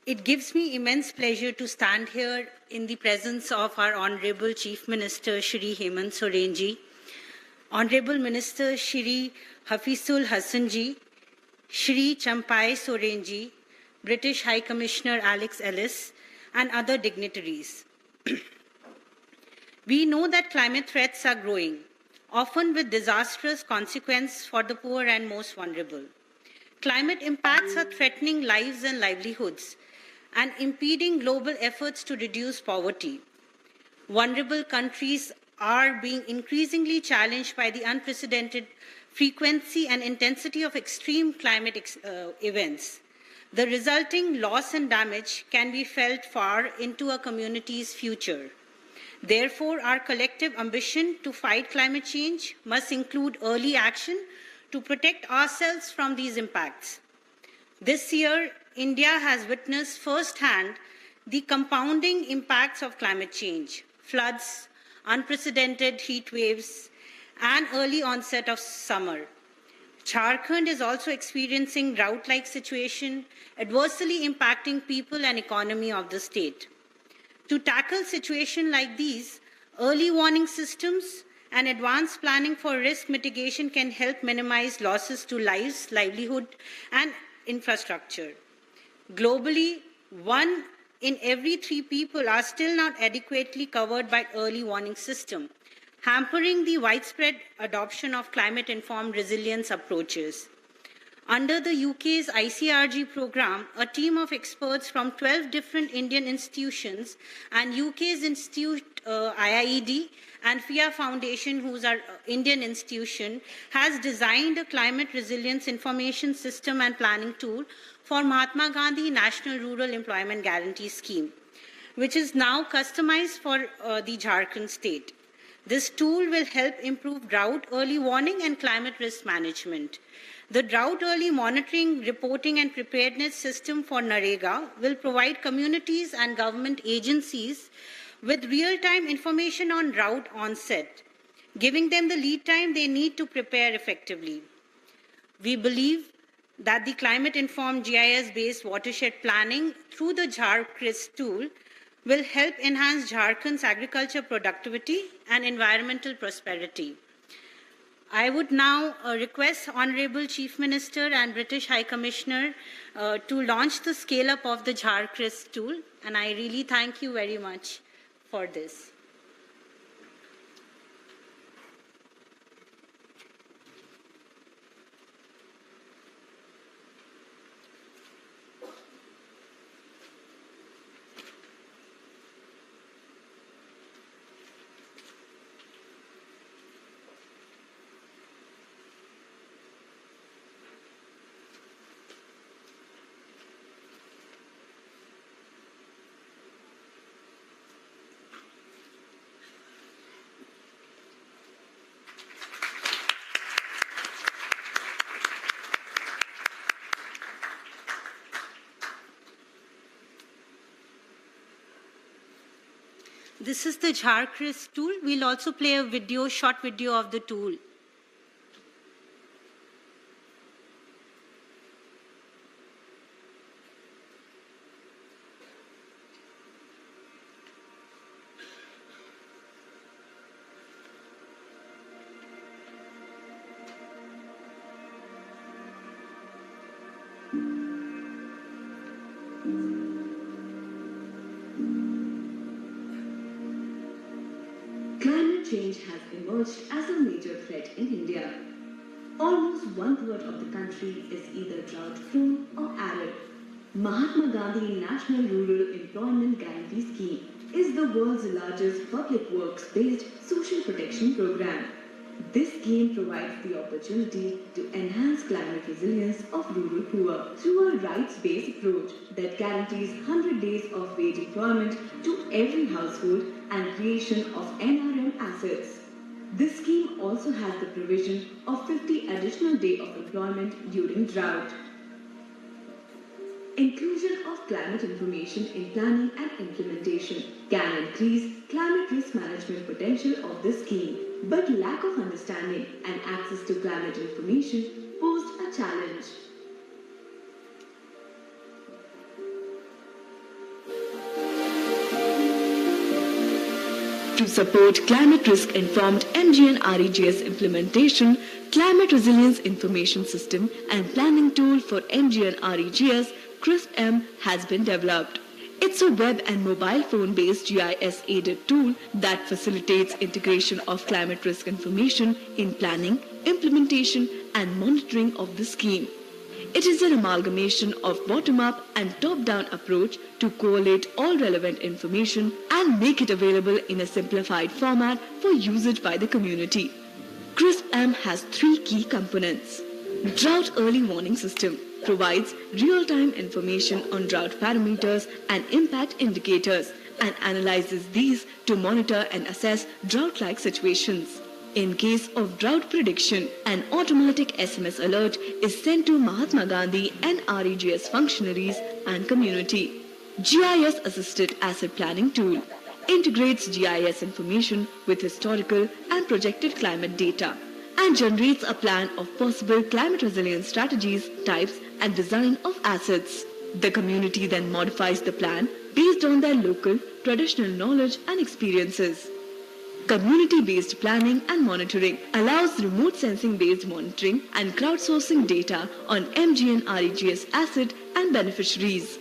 It gives me immense pleasure to stand here in the presence of our Honorable Chief Minister, Shri Hemant Soren ji, Honorable Minister Shri Hafizul Hassan ji, Shri Champai Soren ji, British High Commissioner Alex Ellis, and other dignitaries. We know that climate threats are growing, often with disastrous consequences for the poor and most vulnerable. Climate impacts are threatening lives and livelihoods and impeding global efforts to reduce poverty. Vulnerable countries are being increasingly challenged by the unprecedented frequency and intensity of extreme climate events. The resulting loss and damage can be felt far into a community's future. Therefore, our collective ambition to fight climate change must include early action to protect ourselves from these impacts. This year, India has witnessed firsthand the compounding impacts of climate change: floods, unprecedented heat waves, and early onset of summer. Jharkhand is also experiencing drought-like situation, adversely impacting people and economy of the state. To tackle situations like these, early warning systems and advanced planning for risk mitigation can help minimize losses to lives, livelihood, and infrastructure. Globally, 1 in every 3 people are still not adequately covered by early warning system, hampering the widespread adoption of climate-informed resilience approaches. Under the UK's ICRG program, a team of experts from 12 different Indian institutions and UK's institute IIED and FIA Foundation, who's our Indian institution, has designed a climate resilience information system and planning tool for Mahatma Gandhi National Rural Employment Guarantee Scheme, which is now customized for the Jharkhand state. This tool will help improve drought early warning and climate risk management. The drought early monitoring, reporting and preparedness system for NREGA will provide communities and government agencies with real-time information on drought onset, giving them the lead time they need to prepare effectively. We believe that the climate-informed GIS-based watershed planning through the JharCRIS tool will help enhance Jharkhand's agriculture productivity and environmental prosperity. I would now request Honorable Chief Minister and British High Commissioner to launch the scale-up of the JharCRIS tool, and I really thank you very much for this. This is the JharCRIS tool. We'll also play a short video of the tool. Climate change has emerged as a major threat in India. Almost 1/3 of the country is either drought-prone or arid. Mahatma Gandhi National Rural Employment Guarantee Scheme is the world's largest public works-based social protection program. This scheme provides the opportunity to enhance climate resilience of rural poor through a rights-based approach that guarantees 100 days of wage employment to every household and creation of NRM assets. This scheme also has the provision of 50 additional days of employment during drought. Inclusion of climate information in planning and implementation can increase climate risk management potential of this scheme, but lack of understanding and access to climate information posed a challenge. To support climate risk-informed MGN-REGS implementation, Climate Resilience Information System and Planning Tool for MGN-REGS CRISP-M has been developed. It's a web and mobile phone-based GIS-aided tool that facilitates integration of climate risk information in planning, implementation, and monitoring of the scheme. It is an amalgamation of bottom-up and top-down approach to collate all relevant information and make it available in a simplified format for usage by the community. CRISP-M has 3 key components. Drought Early Warning System provides real-time information on drought parameters and impact indicators and analyzes these to monitor and assess drought-like situations. In case of drought prediction, an automatic SMS alert is sent to Mahatma Gandhi and REGS functionaries and community. GIS-assisted asset planning tool integrates GIS information with historical and projected climate data and generates a plan of possible climate resilience strategies, types, and design of assets. The community then modifies the plan based on their local, traditional knowledge and experiences. community-based planning and monitoring, allows remote sensing-based monitoring and crowdsourcing data on MG and REGS asset and beneficiaries.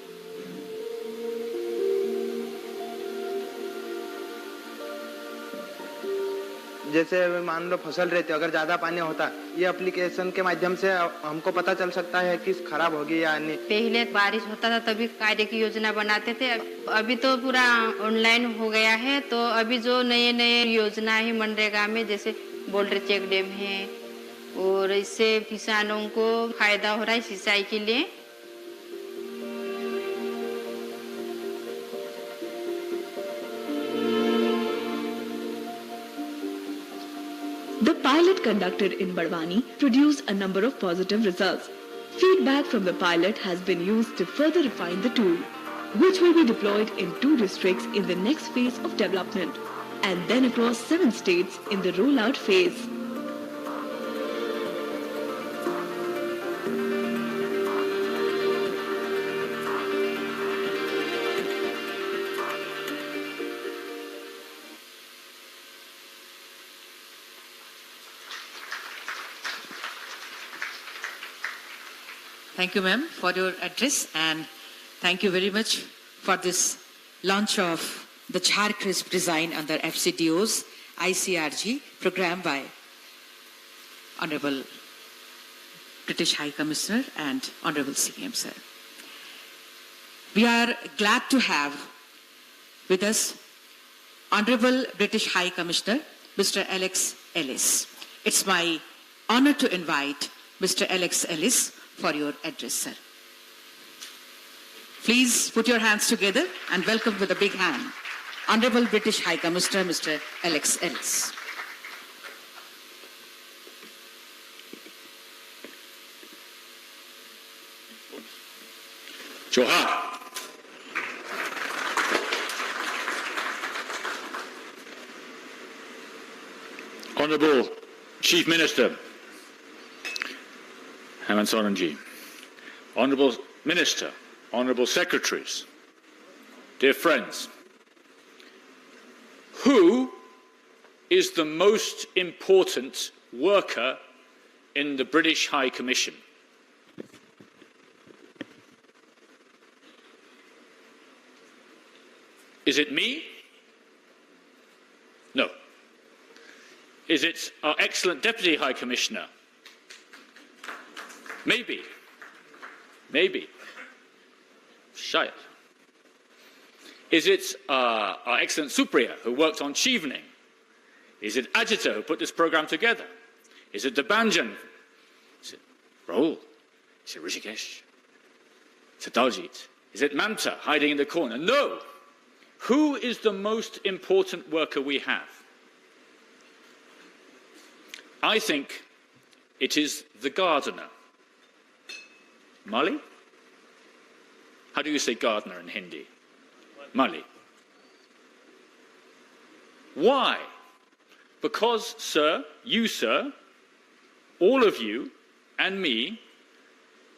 जैसे मान लो फसल रहती है, अगर ज़्यादा पानी होता, ये एप्लीकेशन के माध्यम से हमको पता चल सकता है कि खराब होगी या नहीं। पहले बारिश होता था तभी कार्य की योजना बनाते थे, अभी तो पूरा ऑनलाइन हो गया है। तो अभी जो नए नए योजना है मनरेगा में, जैसे बोल्डर चेक डैम है, और इससे किसानों को फायदा हो रहा है सिंचाई के लिए। The pilot conducted in Badwani produced a number of positive results. Feedback from the pilot has been used to further refine the tool, which will be deployed in 2 districts in the next phase of development, and then across 7 states in the rollout phase. Thank you, ma'am, for your address, and thank you very much for this launch of the Char Crisp design under FCDO's ICRG program by Honorable British High Commissioner and Honorable CM, sir. We are glad to have with us Honorable British High Commissioner, Mr. Alex Ellis. It's my honor to invite Mr. Alex Ellis for your address, sir. Please put your hands together and welcome with a big hand Honorable British High Commissioner, Mr. Alex Ellis. Johar. Honourable Chief Minister, Hemant Soren ji, Honourable Minister, Honourable Secretaries, dear friends, who is the most important worker in the British High Commission? Is it me? No. Is it our excellent Deputy High Commissioner? Maybe. Maybe. Shayad. Is it our excellent Supriya, who worked on Chevening? Is it Ajita, who put this program together? Is it Debanjan? Is it Rahul? Is it Rishikesh? Is it Daljit? Is it Mamta, hiding in the corner? No. Who is the most important worker we have? I think it is the gardener. Mali? How do you say gardener in Hindi? Mali. Why? Because, sir, you, sir, all of you and me,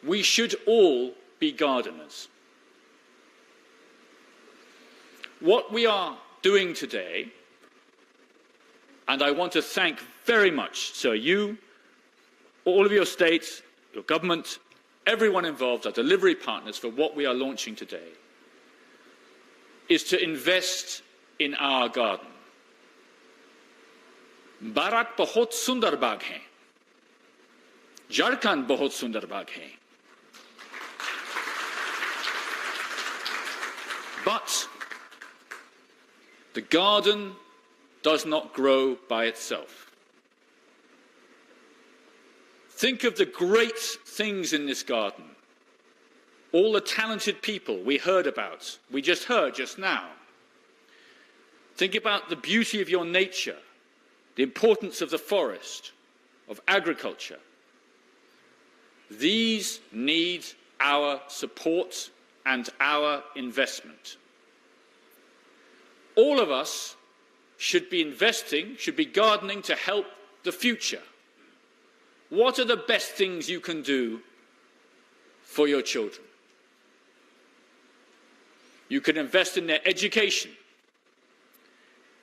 we should all be gardeners. What we are doing today, and I want to thank very much, sir, you, all of your states, your government, everyone involved, our delivery partners, for what we are launching today, is to invest in our garden. Bharat bahut sundar bagh hai. Jharkhand bahut sundar bagh hai. But the garden does not grow by itself. Think of the great things in this garden. All the talented people we heard about, we just heard just now. Think about the beauty of your nature, the importance of the forest, of agriculture. These need our support and our investment. All of us should be investing, should be gardening to help the future. What are the best things you can do for your children? You can invest in their education.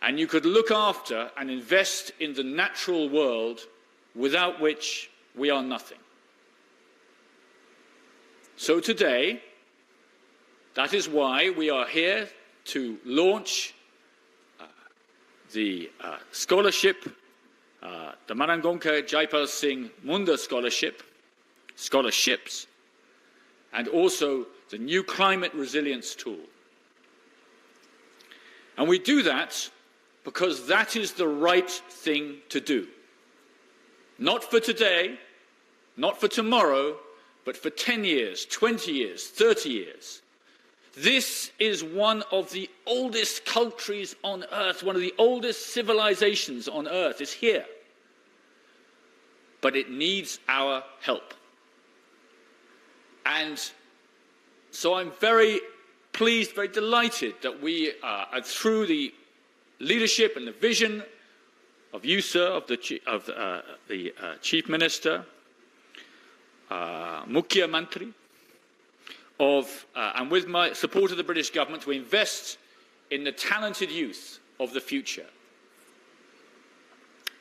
and you could look after and invest in the natural world, without which we are nothing. So today, that is why we are here to launch the scholarship, the Marang Gomke Jaipal Singh Munda scholarships, and also the new climate resilience tool. And we do that because that is the right thing to do. Not for today, not for tomorrow, but for 10 years, 20 years, 30 years. This is one of the oldest countries on earth, one of the oldest civilizations on earth is here. But it needs our help. And so I'm very pleased, very delighted that we are through the leadership and the vision of you, sir, of the Chief Minister, Mukhya Mantri, and with my support of the British government, to invest in the talented youth of the future.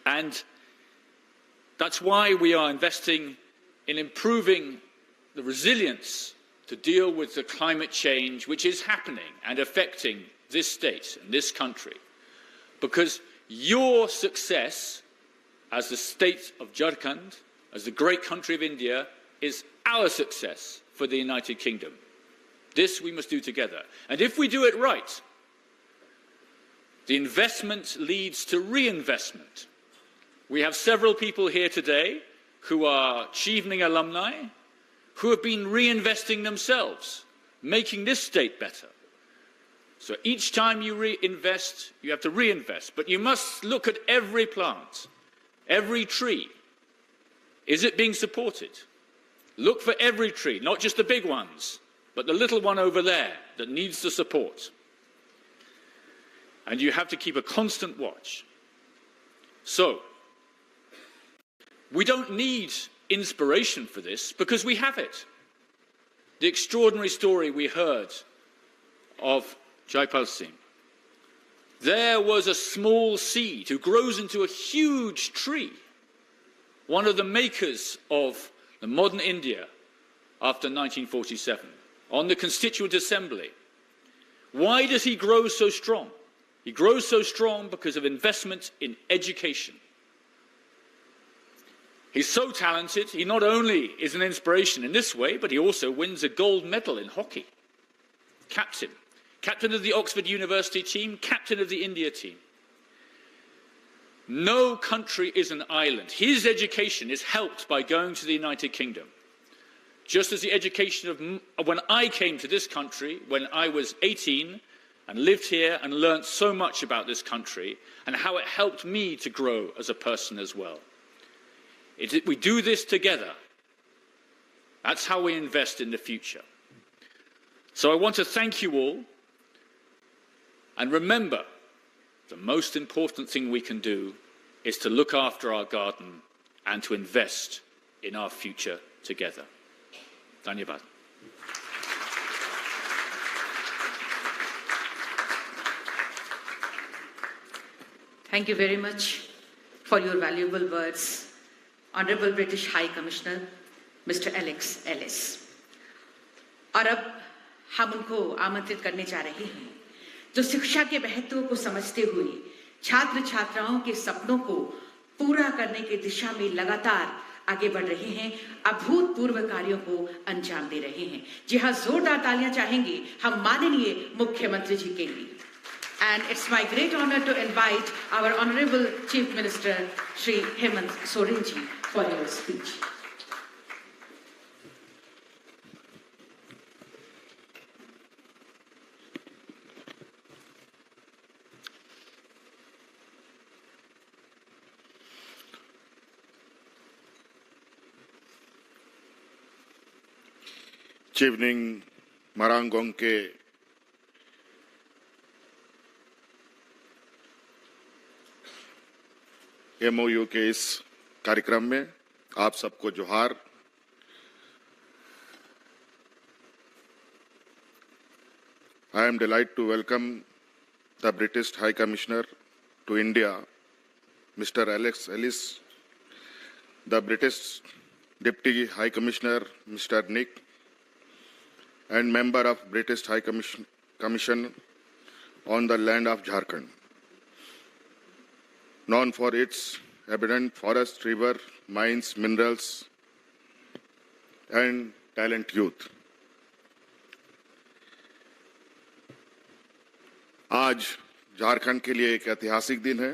And that's why we are investing in improving the resilience to deal with the climate change which is happening and affecting this state and this country. Because your success as the state of Jharkhand, as the great country of India, is our success for the United Kingdom. This we must do together. And if we do it right, the investment leads to reinvestment. We have several people here today who are Chevening alumni who have been reinvesting themselves, making this state better. So each time you reinvest, you have to reinvest. But you must look at every plant, every tree. Is it being supported? Look for every tree, not just the big ones, but the little one over there that needs the support. And you have to keep a constant watch. So, we don't need inspiration for this because we have it. The extraordinary story we heard of Jaipal Singh. There was a small seed who grows into a huge tree, one of the makers of the modern India after 1947, on the Constituent Assembly. Why does he grow so strong? He grows so strong because of investment in education. He's so talented, he not only is an inspiration in this way, but he also wins a gold medal in hockey. Captain of the Oxford University team, captain of the India team. No country is an island. His education is helped by going to the United Kingdom. Just as the education of when I came to this country, when I was 18, and lived here and learnt so much about this country, and how it helped me to grow as a person as well. We do this together. That's how we invest in the future. So I want to thank you all. And remember, the most important thing we can do is to look after our garden and to invest in our future together. Dhanyavad. Thank you very much for your valuable words, Honorable British High Commissioner, Mr. Alex Ellis. और अब हम उनको आमंत्रित करने जा रहे हैं जो शिक्षा के महत्व को समझते हुए छात्र छात्राओं के सपनों को पूरा करने की दिशा में लगातार आगे बढ़ रहे हैं, अभूतपूर्व कार्यों को अंजाम दे रहे हैं। जी हाँ, जोरदार तालियां चाहेंगे हम माननीय मुख्यमंत्री जी के लिए। And it's my great honor to invite our Honorable Chief Minister, Shri Hemant Soren ji, for your speech. Chevening Marang Gomke MOU के इस कार्यक्रम में आप सबको जोहार। I am delighted to welcome the British High Commissioner to India, Mr. Alex Ellis, the British Deputy High Commissioner, Mr. Nick, and member of British High Commission on the land of Jharkhand, known for its abundant forest, river, mines, minerals, and talent youth. आज झारखंड के लिए एक ऐतिहासिक दिन है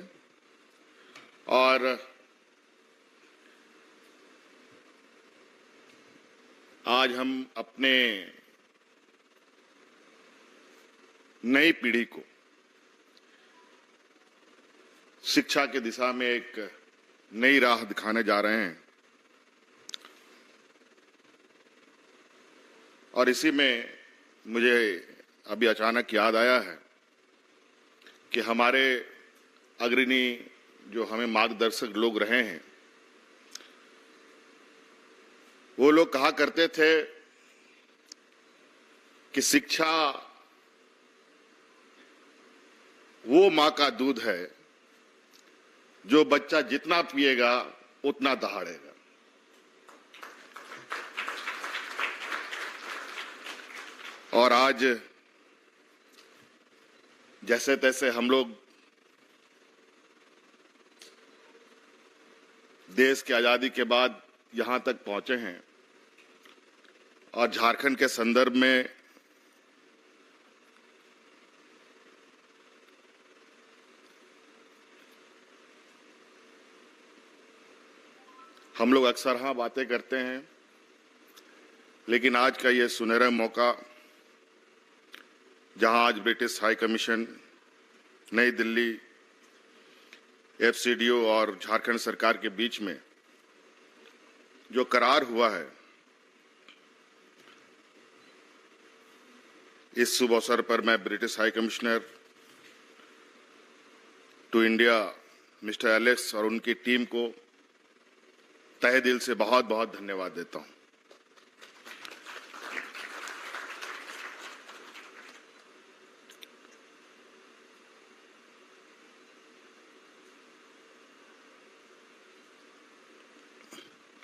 और आज हम अपने नई पीढ़ी को शिक्षा की दिशा में एक नई राह दिखाने जा रहे हैं और इसी में मुझे अभी अचानक याद आया है कि हमारे अग्रणी जो हमें मार्गदर्शक लोग रहे हैं वो लोग कहा करते थे कि शिक्षा वो मां का दूध है जो बच्चा जितना पिएगा उतना दहाड़ेगा। और आज जैसे तैसे हम लोग देश की आजादी के बाद यहां तक पहुंचे हैं और झारखंड के संदर्भ में हम लोग अक्सर हाँ बातें करते हैं, लेकिन आज का ये सुनहरा मौका जहां आज ब्रिटिश हाई कमीशन, नई दिल्ली, एफसीडीओ और झारखंड सरकार के बीच में जो करार हुआ है, इस शुभ अवसर पर मैं British high commissioner to India mister Alex और उनकी टीम को तहे दिल से बहुत बहुत धन्यवाद देता हूं।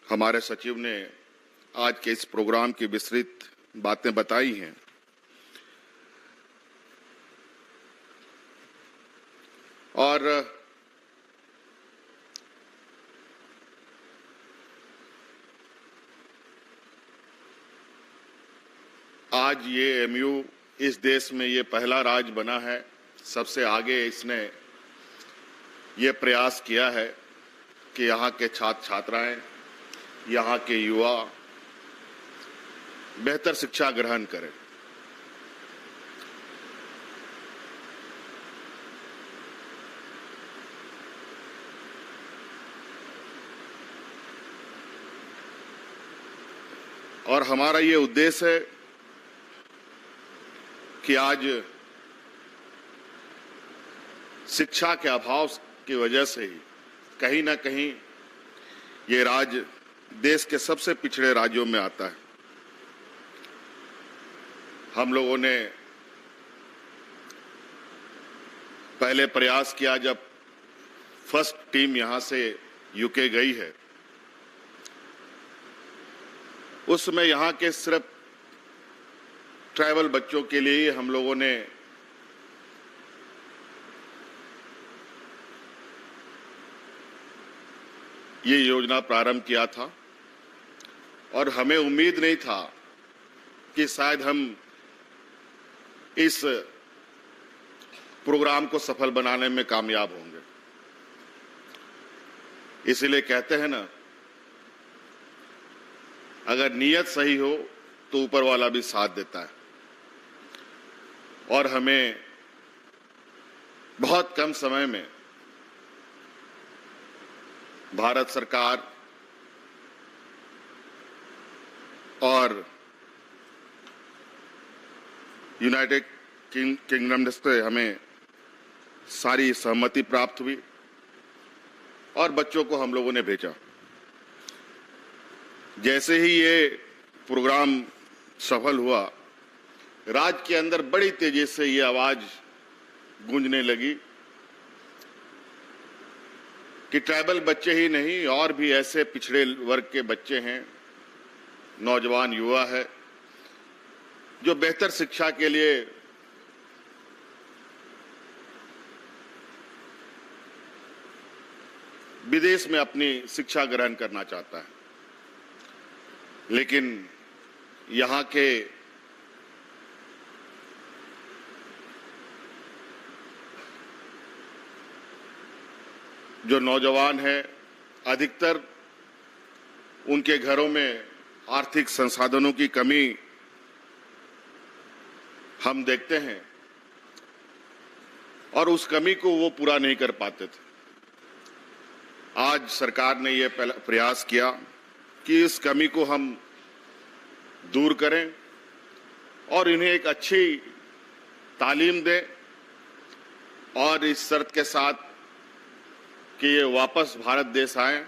हमारे सचिव ने आज के इस प्रोग्राम की विस्तृत बातें बताई हैं और आज ये एमयू इस देश में ये पहला राज्य बना है, सबसे आगे इसने ये प्रयास किया है कि यहाँ के छात्र छात्राएं, यहाँ के युवा बेहतर शिक्षा ग्रहण करें। और हमारा ये उद्देश्य है कि आज शिक्षा के अभाव की वजह से ही कहीं ना कहीं ये राज्य देश के सबसे पिछड़े राज्यों में आता है। हम लोगों ने पहले प्रयास किया जब फर्स्ट टीम यहां से यूके गई है, उस समय यहां के सिर्फ ट्राइबल बच्चों के लिए हम लोगों ने ये योजना प्रारंभ किया था और हमें उम्मीद नहीं था कि शायद हम इस प्रोग्राम को सफल बनाने में कामयाब होंगे। इसलिए कहते हैं ना, अगर नीयत सही हो तो ऊपर वाला भी साथ देता है। और हमें बहुत कम समय में भारत सरकार और यूनाइटेड किंगडम से हमें सारी सहमति प्राप्त हुई और बच्चों को हम लोगों ने भेजा। जैसे ही ये प्रोग्राम सफल हुआ, राज्य के अंदर बड़ी तेजी से ये आवाज गूंजने लगी कि ट्राइबल बच्चे ही नहीं और भी ऐसे पिछड़े वर्ग के बच्चे हैं, नौजवान युवा है, जो बेहतर शिक्षा के लिए विदेश में अपनी शिक्षा ग्रहण करना चाहता है, लेकिन यहाँ के जो नौजवान हैं, अधिकतर उनके घरों में आर्थिक संसाधनों की कमी हम देखते हैं और उस कमी को वो पूरा नहीं कर पाते थे। आज सरकार ने ये प्रयास किया कि इस कमी को हम दूर करें और इन्हें एक अच्छी तालीम दें, और इस शर्त के साथ कि ये वापस भारत देश आएं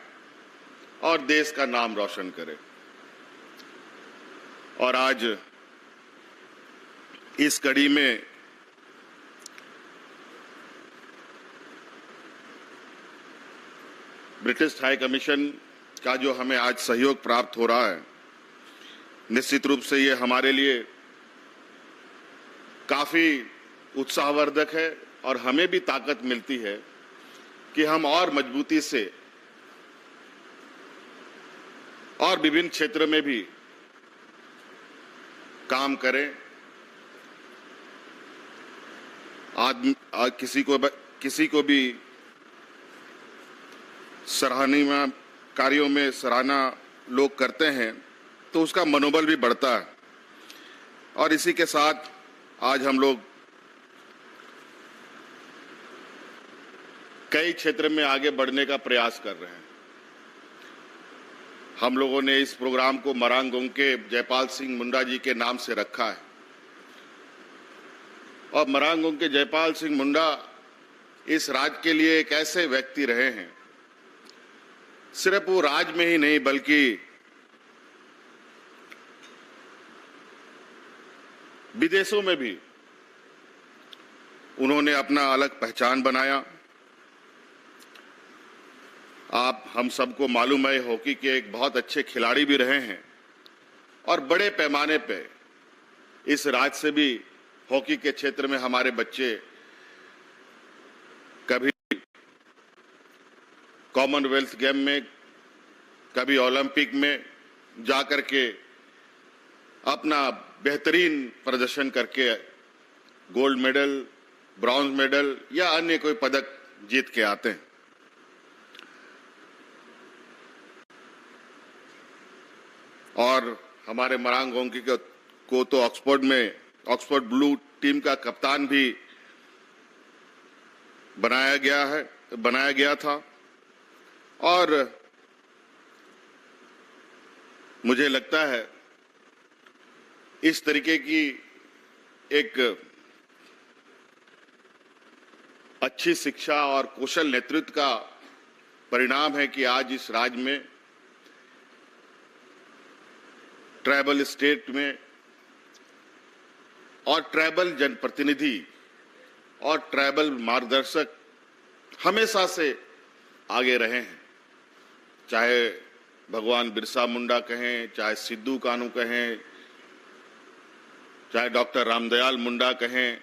और देश का नाम रोशन करें। और आज इस कड़ी में ब्रिटिश हाई कमीशन का जो हमें आज सहयोग प्राप्त हो रहा है, निश्चित रूप से ये हमारे लिए काफी उत्साहवर्धक है और हमें भी ताकत मिलती है कि हम और मजबूती से और विभिन्न क्षेत्र में भी काम करें। आज किसी को भी सराहनीय कार्यों में सराहना लोग करते हैं तो उसका मनोबल भी बढ़ता है, और इसी के साथ आज हम लोग कई क्षेत्र में आगे बढ़ने का प्रयास कर रहे हैं। हम लोगों ने इस प्रोग्राम को मरांग गोमके जयपाल सिंह मुंडा जी के नाम से रखा है, और मरांग गोमके जयपाल सिंह मुंडा इस राज्य के लिए एक ऐसे व्यक्ति रहे हैं, सिर्फ वो राज्य में ही नहीं बल्कि विदेशों में भी उन्होंने अपना अलग पहचान बनाया। आप हम सबको मालूम है हॉकी के एक बहुत अच्छे खिलाड़ी भी रहे हैं, और बड़े पैमाने पे इस राज्य से भी हॉकी के क्षेत्र में हमारे बच्चे कभी कॉमनवेल्थ गेम में, कभी ओलंपिक में जाकर के अपना बेहतरीन प्रदर्शन करके गोल्ड मेडल, ब्रॉन्ज मेडल या अन्य कोई पदक जीत के आते हैं। और हमारे मरांग गोमके को तो ऑक्सफोर्ड ब्लू टीम का कप्तान भी बनाया गया था, और मुझे लगता है इस तरीके की एक अच्छी शिक्षा और कुशल नेतृत्व का परिणाम है कि आज इस राज्य में ट्राइबल स्टेट में और ट्राइबल जनप्रतिनिधि और ट्राइबल मार्गदर्शक हमेशा से आगे रहे हैं। चाहे भगवान बिरसा मुंडा कहें, चाहे सिद्धू कानू कहें, चाहे डॉक्टर रामदयाल मुंडा कहें,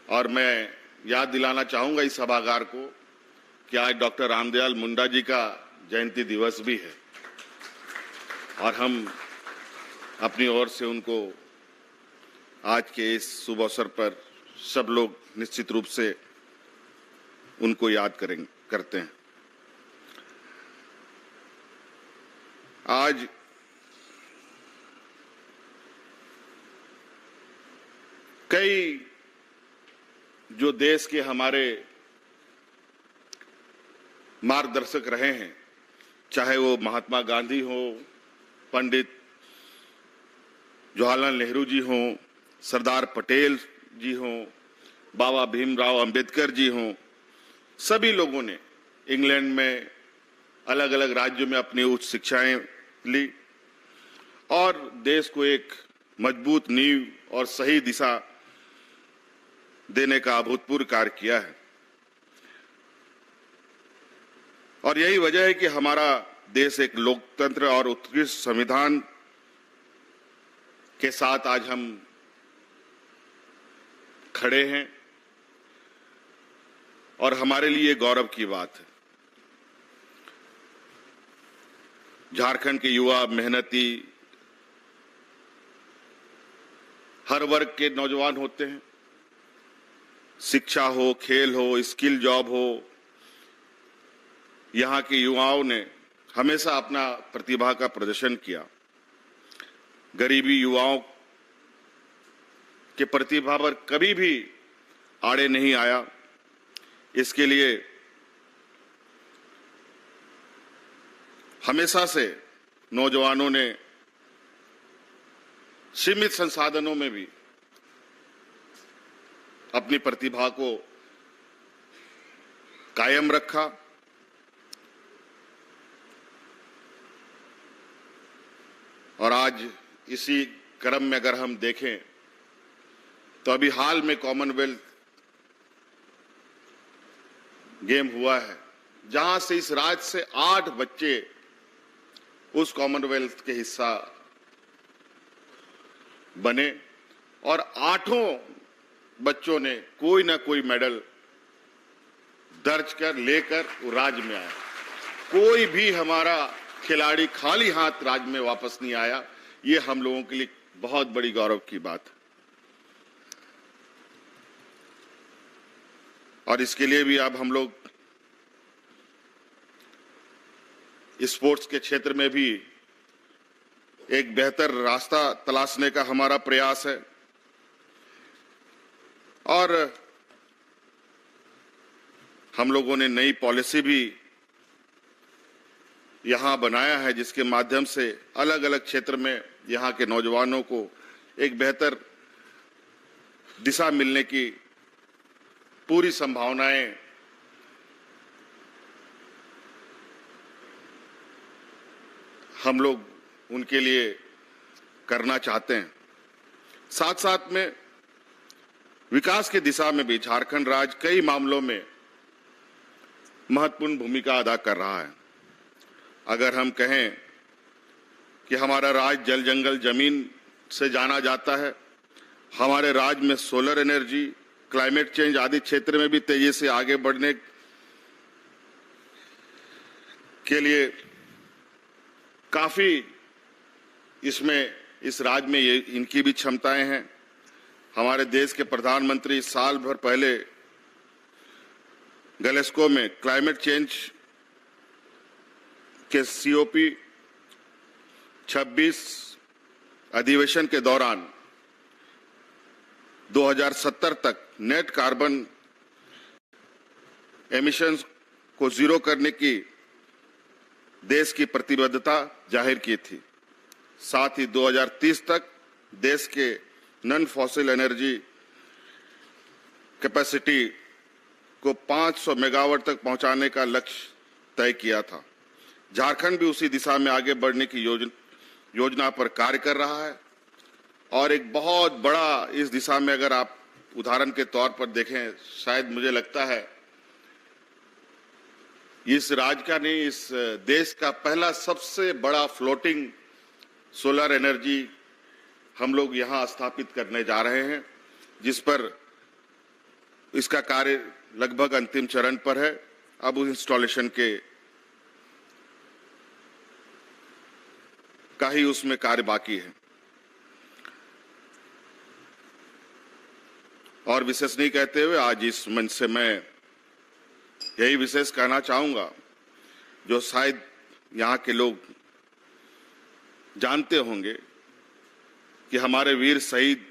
और मैं याद दिलाना चाहूंगा इस सभागार को कि आज डॉक्टर रामदयाल मुंडा जी का जयंती दिवस भी है, और हम अपनी ओर से उनको आज के इस शुभ अवसर पर सब लोग निश्चित रूप से उनको याद करते हैं। आज कई जो देश के हमारे मार्गदर्शक रहे हैं, चाहे वो महात्मा गांधी हो, पंडित जवाहरलाल नेहरू जी हों, सरदार पटेल जी हों, बाबा भीमराव अंबेडकर जी हों, सभी लोगों ने इंग्लैंड में अलग अलग राज्यों में अपनी उच्च शिक्षाएं ली और देश को एक मजबूत नींव और सही दिशा देने का अभूतपूर्व कार्य किया है। और यही वजह है कि हमारा देश एक लोकतंत्र और उत्कृष्ट संविधान के साथ आज हम खड़े हैं और हमारे लिए गौरव की बात है। झारखंड के युवा मेहनती हर वर्ग के नौजवान होते हैं, शिक्षा हो, खेल हो, स्किल जॉब हो, यहाँ के युवाओं ने हमेशा अपना प्रतिभा का प्रदर्शन किया। गरीबी युवाओं के प्रतिभा पर कभी भी आड़े नहीं आया। इसके लिए हमेशा से नौजवानों ने सीमित संसाधनों में भी अपनी प्रतिभा को कायम रखा। और आज इसी क्रम में अगर हम देखें तो अभी हाल में कॉमनवेल्थ गेम हुआ है, जहां से इस राज्य से 8 बच्चे उस कॉमनवेल्थ के हिस्सा बने और 8 बच्चों ने कोई ना कोई मेडल दर्ज कर लेकर राज्य में आया। कोई भी हमारा खिलाड़ी खाली हाथ राज्य में वापस नहीं आया। ये हम लोगों के लिए बहुत बड़ी गौरव की बात है। और इसके लिए भी अब हम लोग स्पोर्ट्स के क्षेत्र में भी एक बेहतर रास्ता तलाशने का हमारा प्रयास है। और हम लोगों ने नई पॉलिसी भी यहां बनाया है, जिसके माध्यम से अलग अलग क्षेत्र में यहां के नौजवानों को एक बेहतर दिशा मिलने की पूरी संभावनाएं हम लोग उनके लिए करना चाहते हैं। साथ साथ में विकास की दिशा में भी झारखंड राज्य कई मामलों में महत्वपूर्ण भूमिका अदा कर रहा है। अगर हम कहें कि हमारा राज्य जल जंगल जमीन से जाना जाता है, हमारे राज्य में सोलर एनर्जी, क्लाइमेट चेंज आदि क्षेत्र में भी तेजी से आगे बढ़ने के लिए काफी इसमें इस राज्य में ये इनकी भी क्षमताएं हैं। हमारे देश के प्रधानमंत्री साल भर पहले ग्लासगो में क्लाइमेट चेंज के सीओपी 26 अधिवेशन के दौरान 2070 तक नेट कार्बन एमिशंस को जीरो करने की देश की प्रतिबद्धता जाहिर की थी। साथ ही 2030 तक देश के नॉन फॉसिल एनर्जी कैपेसिटी को 500 मेगावाट तक पहुंचाने का लक्ष्य तय किया था। झारखंड भी उसी दिशा में आगे बढ़ने की योजना पर कार्य कर रहा है। और एक बहुत बड़ा इस दिशा में अगर आप उदाहरण के तौर पर देखें, शायद मुझे लगता है इस राज्य का नहीं, इस देश का पहला सबसे बड़ा फ्लोटिंग सोलर एनर्जी हम लोग यहां स्थापित करने जा रहे हैं, जिस पर इसका कार्य लगभग अंतिम चरण पर है। अब उस इंस्टॉलेशन का ही उसमें कार्य बाकी है। और विशेष नहीं कहते हुए आज इस मंच से मैं यही विशेष कहना चाहूंगा, जो शायद यहाँ के लोग जानते होंगे कि हमारे वीर शहीद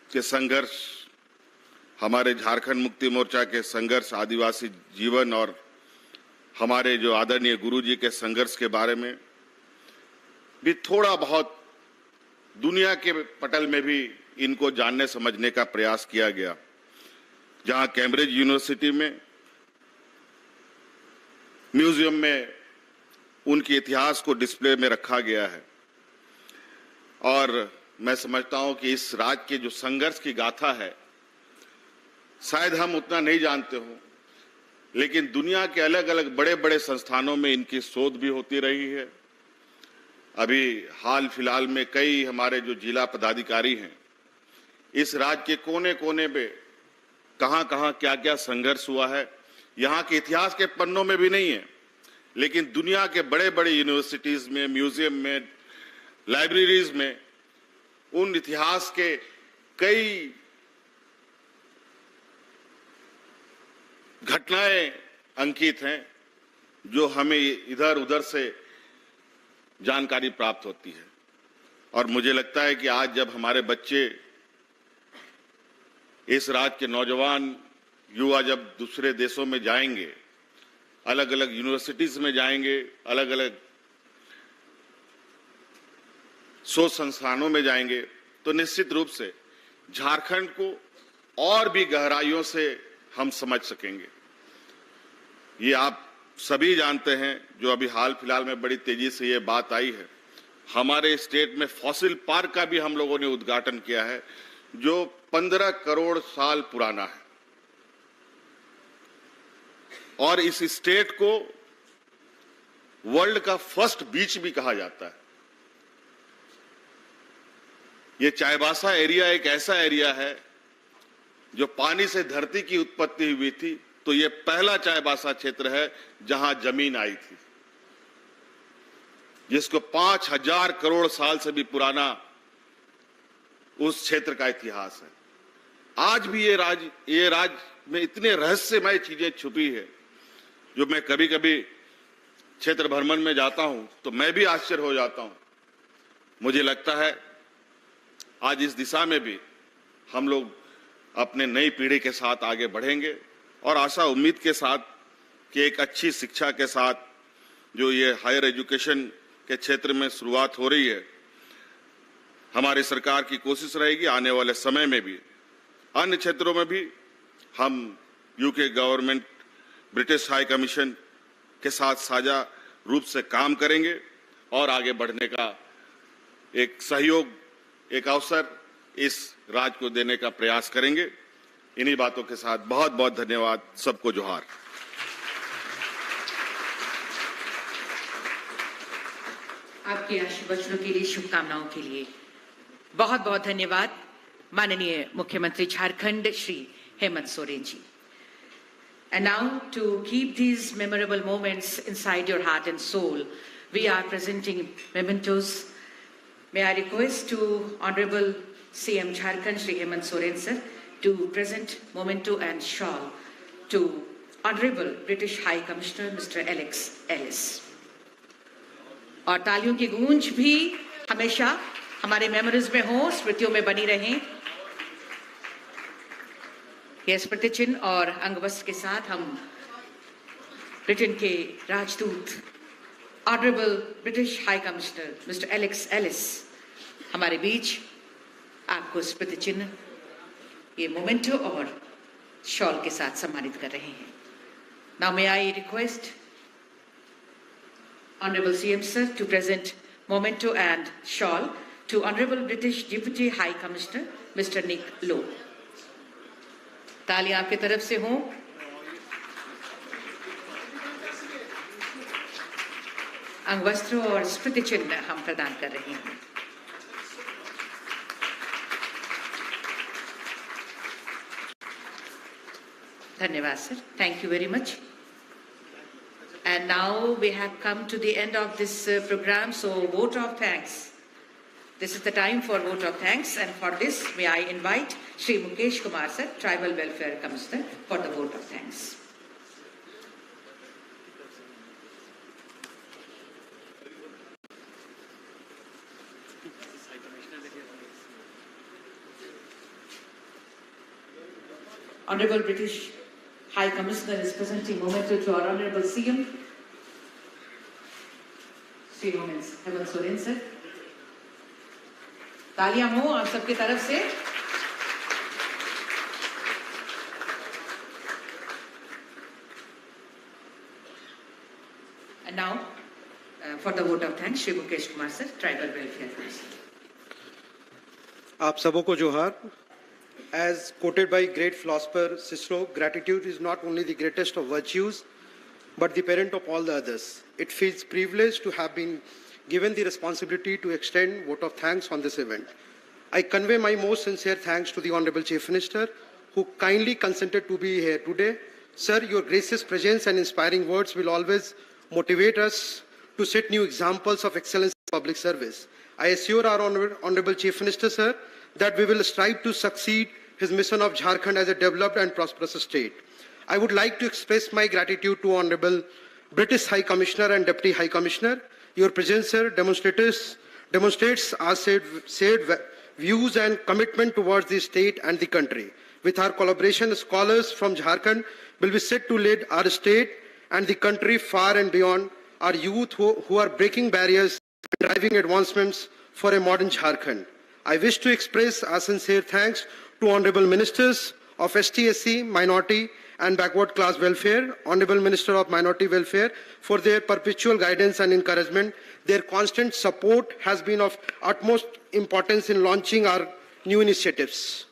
के संघर्ष, हमारे झारखंड मुक्ति मोर्चा के संघर्ष, आदिवासी जीवन और हमारे जो आदरणीय गुरुजी के संघर्ष के बारे में भी थोड़ा बहुत दुनिया के पटल में भी इनको जानने समझने का प्रयास किया गया। जहां कैम्ब्रिज यूनिवर्सिटी में म्यूजियम में उनके इतिहास को डिस्प्ले में रखा गया है। और मैं समझता हूं कि इस राज्य के जो संघर्ष की गाथा है, शायद हम उतना नहीं जानते हो, लेकिन दुनिया के अलग अलग बड़े बड़े संस्थानों में इनकी शोध भी होती रही है। अभी हाल फिलहाल में कई हमारे जो जिला पदाधिकारी हैं, इस राज्य के कोने कोने में कहां कहां क्या क्या संघर्ष हुआ है, यहाँ के इतिहास के पन्नों में भी नहीं है, लेकिन दुनिया के बड़े बड़े यूनिवर्सिटीज में, म्यूजियम में, लाइब्रेरीज में उन इतिहास के कई घटनाएं अंकित हैं जो हमें इधर उधर से जानकारी प्राप्त होती है। और मुझे लगता है कि आज जब हमारे बच्चे, इस राज्य के नौजवान युवा जब दूसरे देशों में जाएंगे, अलग अलग यूनिवर्सिटीज में जाएंगे, अलग अलग शोध संस्थानों में जाएंगे, तो निश्चित रूप से झारखंड को और भी गहराइयों से हम समझ सकेंगे। ये आप सभी जानते हैं, जो अभी हाल फिलहाल में बड़ी तेजी से ये बात आई है, हमारे स्टेट में फॉसिल पार्क का भी हम लोगों ने उद्घाटन किया है, जो 15 करोड़ साल पुराना है। और इस स्टेट को वर्ल्ड का फर्स्ट बीच भी कहा जाता है। ये चाईबासा एरिया एक ऐसा एरिया है जो पानी से धरती की उत्पत्ति हुई थी, तो ये पहला चाईबासा क्षेत्र है जहां जमीन आई थी, जिसको 5000 करोड़ साल से भी पुराना उस क्षेत्र का इतिहास है। आज भी ये राज्य में इतने रहस्यमय चीजें छुपी है, जो मैं कभी कभी क्षेत्र भ्रमण में जाता हूं तो मैं भी आश्चर्य हो जाता हूं। मुझे लगता है आज इस दिशा में भी हम लोग अपने नई पीढ़ी के साथ आगे बढ़ेंगे, और आशा उम्मीद के साथ कि एक अच्छी शिक्षा के साथ जो ये हायर एजुकेशन के क्षेत्र में शुरुआत हो रही है, हमारी सरकार की कोशिश रहेगी आने वाले समय में भी अन्य क्षेत्रों में भी हम UK government, British high commission के साथ साझा रूप से काम करेंगे और आगे बढ़ने का एक सहयोग, एक अवसर इस राज्य को देने का प्रयास करेंगे। इन्हीं बातों के साथ बहुत बहुत धन्यवाद, सबको जोहार। आपके आशीर्वचनों के लिए, शुभकामनाओं के लिए बहुत बहुत धन्यवाद माननीय मुख्यमंत्री Jharkhand Shri Hemant Soren ji. And now, to keep these memorable moments inside your heart and soul, we are presenting mementos. May I request to Honorable CM Jharkhand Shri Hemant Soren sir to present memento and shawl to Honorable British High Commissioner Mr. Alex Ellis. और तालियों की गूंज भी हमेशा हमारे memories में हो, स्मृतियों में बनी रहें। ये स्मृति चिन्ह और अंगवस्त्र के साथ हम ब्रिटेन के राजदूत honourable British high commissioner mister Alex Ellis हमारे बीच आपको स्मृति चिन्ह, ये मोमेंटो और शॉल के साथ सम्मानित कर रहे हैं। Now may I request Honorable CM Sir to present memento and shawl to Honorable British Deputy High Commissioner Mr. Nick Lowe. तालियां आपकी तरफ से हों। अंगवस्त्र और स्मृति चिन्ह हम प्रदान कर रहे हैं। धन्यवाद sir, thank you very much. And now we have come to the end of this program, so vote of thanks. This is the time for vote of thanks, and for this may I invite Shri Mukesh Kumar sir, Tribal Welfare Commissioner, for the vote of thanks. Honorable British High Commissioner is presenting memento to our Honorable CM, Shri Hemant Soren sir. तालियां हो आप सबकी तरफ से। And now, for the vote of thanks, Shri Mukesh Kumar sir, Tribal Welfare Commissioner. आप सबों को जोहार। As quoted by great philosopher Cicero, gratitude is not only the greatest of virtues, but the parent of all the others. It feels privileged to have been given the responsibility to extend vote of thanks on this event. I convey my most sincere thanks to the Honorable Chief Minister, who kindly consented to be here today. Sir, your gracious presence and inspiring words will always motivate us to set new examples of excellence in public service. I assure our Honorable Chief Minister, sir, that we will strive to succeed his mission of Jharkhand as a developed and prosperous state. I would like to express my gratitude to Honorable British High Commissioner and Deputy High Commissioner. Your presence, sir, demonstrates our shared views and commitment towards the state and the country. With our collaboration, scholars from Jharkhand will be set to lead our state and the country far and beyond. Our youth who are breaking barriers and driving advancements for a modern Jharkhand. I wish to express our sincere thanks to Honorable Ministers of ST/SC, Minority and Backward Class Welfare, Honorable Minister of Minority Welfare, for their perpetual guidance and encouragement. Their constant support has been of utmost importance in launching our new initiatives.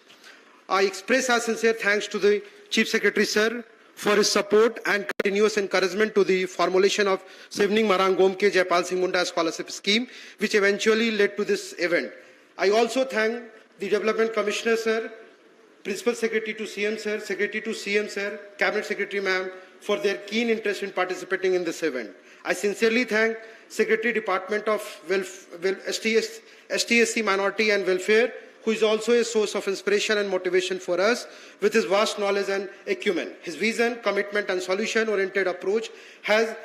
I express our sincere thanks to the Chief Secretary, sir, for his support and continuous encouragement to the formulation of Chevening Marang Gomke Jaipal Singh Munda Scholarship Scheme, which eventually led to this event. I also thank the Development Commissioner, sir, Principal Secretary to CM, sir, Secretary to CM, sir, Cabinet Secretary, ma'am, for their keen interest in participating in this event. I sincerely thank Secretary Department of ST/SC Minority and Welfare, who is also a source of inspiration and motivation for us with his vast knowledge and acumen. His vision, commitment, and solution-oriented approach has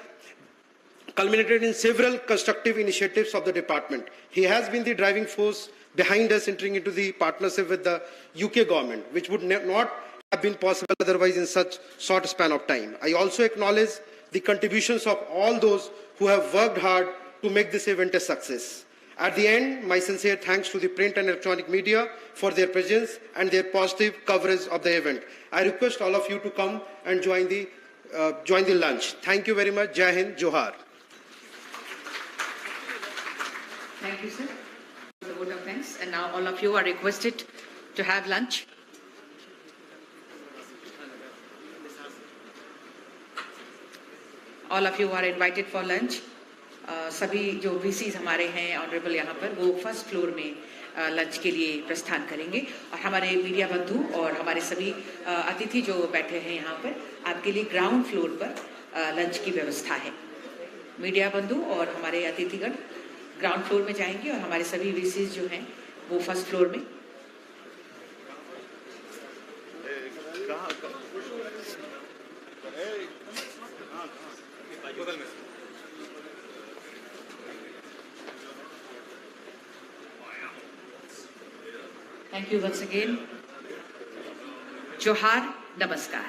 culminated in several constructive initiatives of the department. He has been the driving force behind us entering into the partnership with the UK government, which would not have been possible otherwise in such short span of time. I also acknowledge the contributions of all those who have worked hard to make this event a success. At the end, my sincere thanks to the print and electronic media for their presence and their positive coverage of the event. I request all of you to come and join the lunch. Thank you very much. Jai Hind, Johar. Thank you, sir, for the vote of thanks. And now all of you are requested to have lunch. All of you are invited for lunch. सभी जो VCs हमारे हैं honourable यहाँ पर वो first floor में lunch के लिए प्रस्थान करेंगे और हमारे मीडिया बंधु और हमारे सभी अतिथि जो बैठे हैं यहाँ पर आपके लिए ग्राउंड फ्लोर पर लंच की व्यवस्था है। मीडिया बंधु और हमारे अतिथिगण ग्राउंड फ्लोर में जाएंगे और हमारे सभी VCs जो हैं वो फर्स्ट फ्लोर में। Thank you once again. Johar, namaskar.